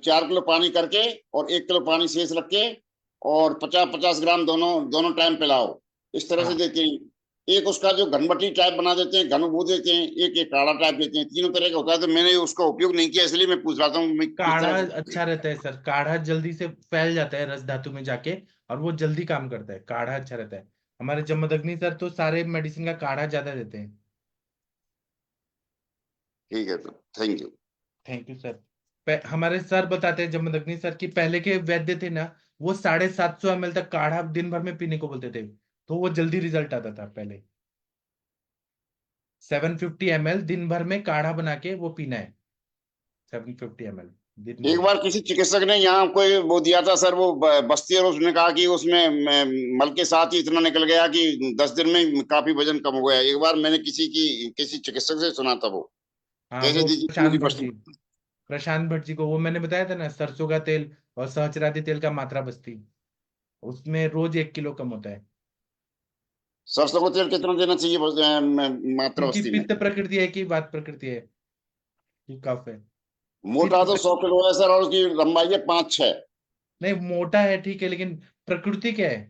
[SPEAKER 6] 4 किलो पानी करके और 1 किलो पानी शेष रख के और 50-50 ग्राम दोनों दोनों टाइम पिलाओ, इस तरह से
[SPEAKER 1] हाँ
[SPEAKER 6] देते हैं। एक उसका जो घनबटी टाइप बना देते हैं, घनबू देते हैं, एक काढ़ा टाइप देते हैं, तीनों तरह का होता है। तो मैंने उसका उपयोग नहीं किया, इसलिए मैं पूछ रहा था मैं किस
[SPEAKER 1] काढ़ा
[SPEAKER 6] तरह से।
[SPEAKER 1] अच्छा रहता है सर, काढ़ा जल्दी से फैल जाता है रस धातु में जाके, और वो जल्दी काम करता है, काढ़ा अच्छा रहता है। हमारे जमदग्नि सर तो सारे मेडिसिन का काढ़ा ज्यादा देते हैं।
[SPEAKER 6] ठीक है sir, thank you.
[SPEAKER 1] Thank you sir. हमारे सर बताते हैं जमदग्नि सर की पहले के वैद्य थे ना, वो 750 ml तक काढ़ा दिन भर में पीने को बोलते थे, तो वो जल्दी रिजल्ट आता था पहले। 750 ml दिन भर में काढ़ा बना के वो पीना है, 750 ml दिन भर
[SPEAKER 6] एक
[SPEAKER 1] में।
[SPEAKER 6] बार किसी चिकित्सक ने यहाँ कोई वो दिया था सर, वो बस्ती, और उसने कहा कि उसमें मल के साथ ही इतना निकल गया कि 10 दिन में काफी वजन कम हो गया। एक बार मैंने किसी चिकित्सक से सुना था वो।
[SPEAKER 1] हाँ
[SPEAKER 6] कैसे
[SPEAKER 1] वो
[SPEAKER 6] दीजिए पूरी
[SPEAKER 1] प्रशांत भट्ट
[SPEAKER 6] बस्ती?
[SPEAKER 1] जी, प्रशांत भट्ट जी को वो मैंने बताया था ना, सरसों का तेल और सहस्रादी तेल का मात्रा बस्ती, उसमें रोज 1 किलो कम होता है।
[SPEAKER 6] सरसों का तेल कितना देना चाहिए मात्रा
[SPEAKER 1] उनकी
[SPEAKER 6] बस्ती में?
[SPEAKER 1] पित्त प्रकृति है कि वात प्रकृति है कि कफ है?
[SPEAKER 6] मोटा
[SPEAKER 1] पित्त
[SPEAKER 6] तो 100 किलो है सर, और उसकी लंबाई है 5-6।
[SPEAKER 1] नहीं मोटा है ठीक है, लेकिन प्रकृति क्या है?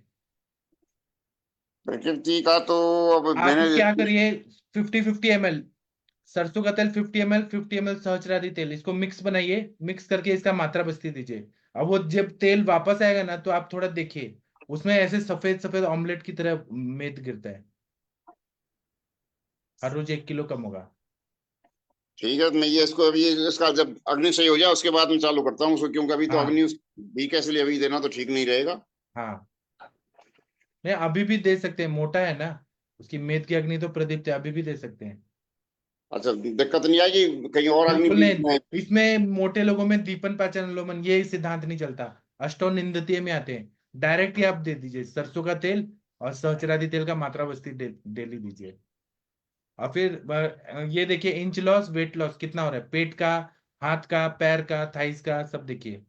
[SPEAKER 6] प्रकृति का तो अब
[SPEAKER 1] आप
[SPEAKER 6] मैंने
[SPEAKER 1] क्या करिए, 50-50 ml सरसों का तेल, 50 ml 50 ml सहस्रादी तेल, इसको मिक्स बनाइए, मिक्स करके इसका मात्रा बस्ती दीजिए। अब वो जब तेल वापस आएगा ना तो आप थोड़ा देखिए, उसमें ऐसे सफेद सफेद ऑमलेट की तरह मेद गिरता है। हर रोज 1 किलो कम होगा।
[SPEAKER 6] ठीक है, मैं ये इसको अभी इसका जब अग्नि सही हो जाए उसके बाद मैं चालू करता हूँ उसको, क्योंकि अभी तो
[SPEAKER 1] हाँ
[SPEAKER 6] अग्नि वीक है, इसलिए अभी देना तो ठीक नहीं रहेगा।
[SPEAKER 1] हाँ, नहीं अभी भी दे सकते हैं, मोटा है ना, उसकी मेद की अग्नि तो प्रदीप्त है, अभी भी दे सकते हैं।
[SPEAKER 6] अच्छा, दिक्कत नहीं आएगी कहीं और अग्नि
[SPEAKER 1] बिल्कुल
[SPEAKER 6] वीक में?
[SPEAKER 1] नहीं, इसमें मोटे लोगों में दीपन पाचन अनुलोमन ये सिद्धांत नहीं चलता, अष्टो निंदतीय में आते हैं। डायरेक्ट ही आप दे दीजिए सरसों का तेल और सहचरादी तेल का मात्रा बस्ती डेली दीजिए। और फिर ये देखिए इंच लॉस वेट लॉस कितना हो रहा है, पेट का, हाथ का, पैर का, थाइस का, सब देखिए।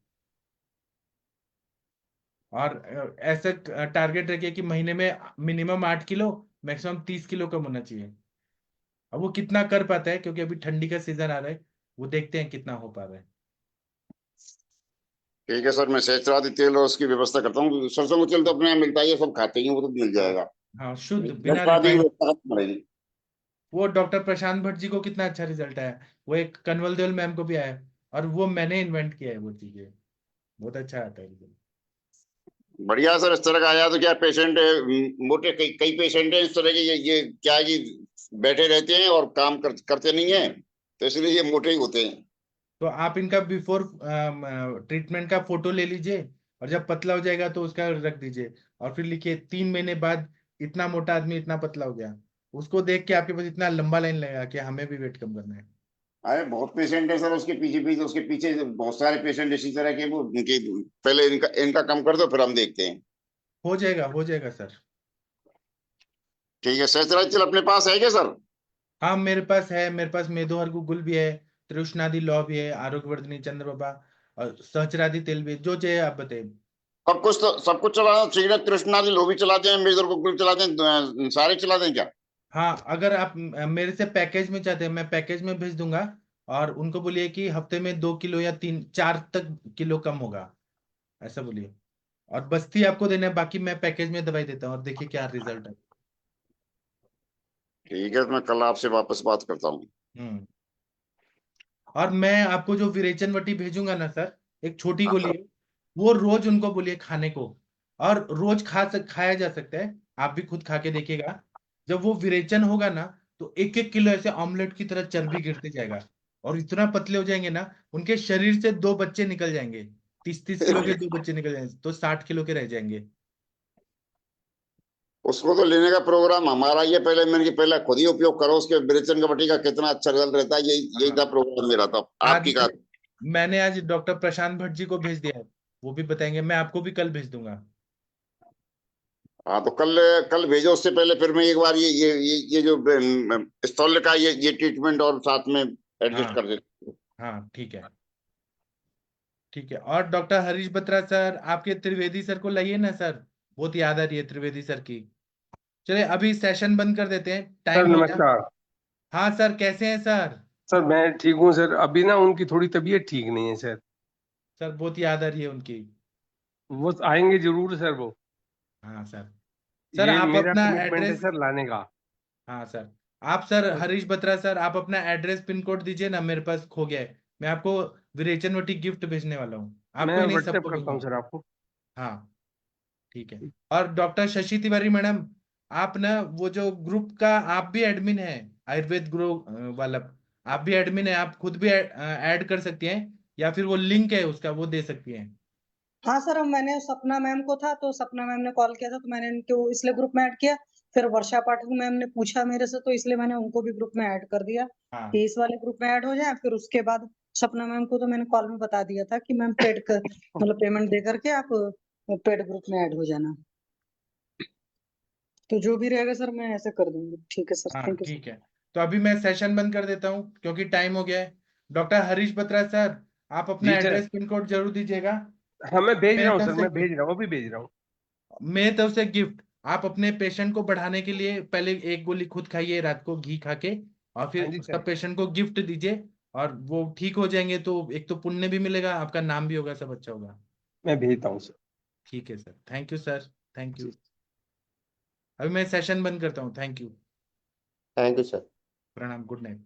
[SPEAKER 1] और ऐसा टारगेट रखिए कि महीने में मिनिमम 8 किलो, मैक्सिमम 30 किलो कम होना चाहिए। अब वो कितना कर पाता है, क्योंकि अभी ठंडी का सीजन आ रहा है, वो देखते हैं कितना हो पा रहा है।
[SPEAKER 6] ठीक है सर, मैं सहस्त्रादि तेल और उसकी व्यवस्था करता हूँ। सरसों का तेल तो अपने यहाँ मिलता ही है, सब खाते ही हैं, वो तो मिल
[SPEAKER 1] हाँ
[SPEAKER 6] जाएगा।
[SPEAKER 1] हाँ, शुद्ध बिना
[SPEAKER 6] सहस्त्रादि की
[SPEAKER 1] रिफाइंड।
[SPEAKER 6] व्यवस्था करनी पड़ेगी।
[SPEAKER 1] वो डॉक्टर प्रशांत भट्ट जी को कितना अच्छा रिजल्ट आया, वो एक कन्वल देओल मैम को भी आया, और वो मैंने इन्वेंट किया है वो चीजें, बहुत अच्छा आता है रिजल्ट।
[SPEAKER 6] बढ़िया सर, इस तरह का आया तो क्या पेशेंट मोटे कई कई पेशेंट हैं इस तरह के, ये क्या है कि बैठे रहते हैं और काम करते नहीं है, तो इसलिए ये मोटे ही होते हैं।
[SPEAKER 1] तो आप इनका बिफोर ट्रीटमेंट का फोटो ले लीजिए, और जब पतला हो जाएगा तो उसका रख दीजिए, और फिर लिखिए 3 महीने बाद इतना मोटा आदमी इतना पतला हो गया, उसको देख के आपके पास इतना लंबा लाइन लगेगा कि हमें भी वेट कम करना है।
[SPEAKER 6] अरे बहुत पेशेंट है सर, उसके पीछे पीछे उसके पीछे बहुत सारे पेशेंट इसी तरह के, वो उनके पहले इनका इनका कम कर दो, फिर हम देखते हैं।
[SPEAKER 1] हो जाएगा सर।
[SPEAKER 6] ठीक है, सहस्त्रादि तेल अपने पास है क्या सर?
[SPEAKER 1] हाँ मेरे पास है, मेरे पास मेदोहर गुल भी है, तृष्णादि लौ भी है, आरोग्यवर्धनी चंद्रप्रभा, और सहचरादि तेल भी है, जो चाहिए आप बताइए।
[SPEAKER 6] सब कुछ चला चाहिए, तृष्णा लो भी चलाते हैं, मेजर को चलाते हैं, सारे चलाते हैं क्या?
[SPEAKER 1] हाँ अगर आप मेरे से पैकेज में चाहते हैं, मैं पैकेज में भेज दूंगा, और उनको बोलिए कि हफ्ते में 2 किलो या 3-4 तक किलो कम होगा, ऐसा बोलिए। और बस्ती आपको देना है, बाकी मैं पैकेज में दवाई देता हूँ, और देखिए क्या रिजल्ट है।
[SPEAKER 6] ठीक है, तो मैं कल आपसे वापस बात करता हूँ।
[SPEAKER 1] हम्म। और मैं आपको जो विरेचन वटी भेजूंगा ना सर, एक छोटी गोली है, वो रोज उनको बोलिए खाने को, और रोज खाया जा सकता है, आप भी खुद खा के देखिएगा। जब वो विरेचन होगा ना, तो 1-1 किलो ऐसे ऑमलेट की तरह चर्बी गिरते जाएगा, और इतना पतले हो जाएंगे ना, उनके शरीर से 2 बच्चे निकल जाएंगे। 30-30 किलो के 2 बच्चे निकल जाएंगे, तो 60 किलो के रह जाएंगे।
[SPEAKER 6] उसको तो लेने का प्रोग्राम हमारा ये, पहले मैंने कि पहले खुद ही उपयोग करो, उसके विरेचन कमेटी का कितना अच्छा रिजल्ट रहता है, यही था प्रोग्राम मेरा। था आपकी का।
[SPEAKER 1] मैंने आज डॉक्टर प्रशांत भट्ट जी को भेज दिया है, वो भी बताएंगे। मैं आपको भी कल भेज दूंगा।
[SPEAKER 6] हाँ तो कल कल भेजो, उससे पहले फिर मैं एक बार ये जो स्थल का ये ट्रीटमेंट और साथ में एडजस्ट
[SPEAKER 1] हाँ
[SPEAKER 6] कर देता।
[SPEAKER 1] हाँ ठीक है, ठीक है। और डॉक्टर हरीश बत्रा सर, आपके त्रिवेदी सर को लाइए ना सर, बहुत याद आ रही है त्रिवेदी सर की। चलिए अभी सेशन बंद कर देते हैं,
[SPEAKER 10] सर
[SPEAKER 1] टाइम हो गया।
[SPEAKER 10] नमस्कार।
[SPEAKER 1] हाँ सर, कैसे हैं सर?
[SPEAKER 10] सर मैं ठीक हूँ सर, अभी ना उनकी थोड़ी तबीयत ठीक नहीं है सर।
[SPEAKER 1] सर बहुत याद आ रही है उनकी।
[SPEAKER 10] वो आएंगे जरूर सर वो।
[SPEAKER 1] हाँ सर। सर
[SPEAKER 10] ये
[SPEAKER 1] आप
[SPEAKER 10] मेरा
[SPEAKER 1] अपना
[SPEAKER 10] कमिटमेंट है
[SPEAKER 1] एड्रेस,
[SPEAKER 10] सर लाने का।
[SPEAKER 1] हाँ सर, आप सर हरीश बत्रा सर, आप अपना एड्रेस पिन कोड दीजिए ना, मेरे पास खो गया है। मैं आपको विरेचन वटी गिफ्ट भेजने वाला हूँ, आपको
[SPEAKER 10] मैं
[SPEAKER 1] ही नहीं
[SPEAKER 10] व्हाट्सएप
[SPEAKER 1] सबको
[SPEAKER 10] करता हूँ
[SPEAKER 1] भेजूंगा।
[SPEAKER 10] सर आपको।
[SPEAKER 1] हाँ ठीक है। और डॉक्टर शशि तिवारी मैडम, आप ना वो जो ग्रुप का आप भी एडमिन है, आयुर्वेद ग्रुप वाला, आप भी एडमिन है, आप खुद भी ऐड कर सकती हैं, या फिर वो लिंक है उसका वो दे सकती हैं।
[SPEAKER 5] हाँ सर, अब मैंने सपना मैम को था, तो सपना मैम ने कॉल किया था, तो मैंने इनको इसलिए ग्रुप में ऐड किया। फिर वर्षा पाठक मैम ने पूछा मेरे से, तो इसलिए मैंने उनको भी ग्रुप में ऐड कर दिया
[SPEAKER 1] हाँ
[SPEAKER 5] कि इस वाले ग्रुप में ऐड हो जाए। फिर उसके बाद सपना मैम को तो मैंने कॉल में बता दिया था कि मैम पेड कर, मतलब पेमेंट दे करके आप पेड ग्रुप में ऐड हो जाना। तो जो भी रहेगा सर मैं ऐसे कर दूंगी। ठीक है सर,
[SPEAKER 1] हाँ
[SPEAKER 5] थैंक यू सर।
[SPEAKER 1] ठीक है। तो अभी मैं सेशन बंद कर देता हूँ क्योंकि टाइम हो गया है। डॉक्टर हरीश बत्रा सर, आप अपना
[SPEAKER 10] जी सर।
[SPEAKER 1] एड्रेस पिन कोड जरूर दीजिएगा।
[SPEAKER 10] हाँ मैं भेज रहा
[SPEAKER 1] मेरे
[SPEAKER 10] हूँ
[SPEAKER 1] तरफ
[SPEAKER 10] सर,
[SPEAKER 1] से
[SPEAKER 10] मैं भेज रहा हूँ, अभी भेज रहा हूँ।
[SPEAKER 1] मेरे तरफ से गिफ्ट, आप अपने पेशेंट को बढ़ाने के लिए पहले 1 गोली खुद खाइए रात को घी खा के, और
[SPEAKER 10] हाँ
[SPEAKER 1] फिर
[SPEAKER 10] जी
[SPEAKER 1] उसका
[SPEAKER 10] सर,
[SPEAKER 1] पेशेंट को गिफ्ट दीजिए, और वो ठीक हो जाएंगे तो एक तो पुण्य भी मिलेगा, आपका नाम भी होगा, सब अच्छा होगा।
[SPEAKER 10] मैं भेजता हूँ सर।
[SPEAKER 1] ठीक है sir, thank you sir, thank
[SPEAKER 10] जी।
[SPEAKER 1] यू। अभी मैं सेशन बंद करता हूँ, thank you,
[SPEAKER 8] thank you sir.
[SPEAKER 1] प्रणाम, गुड नाइट।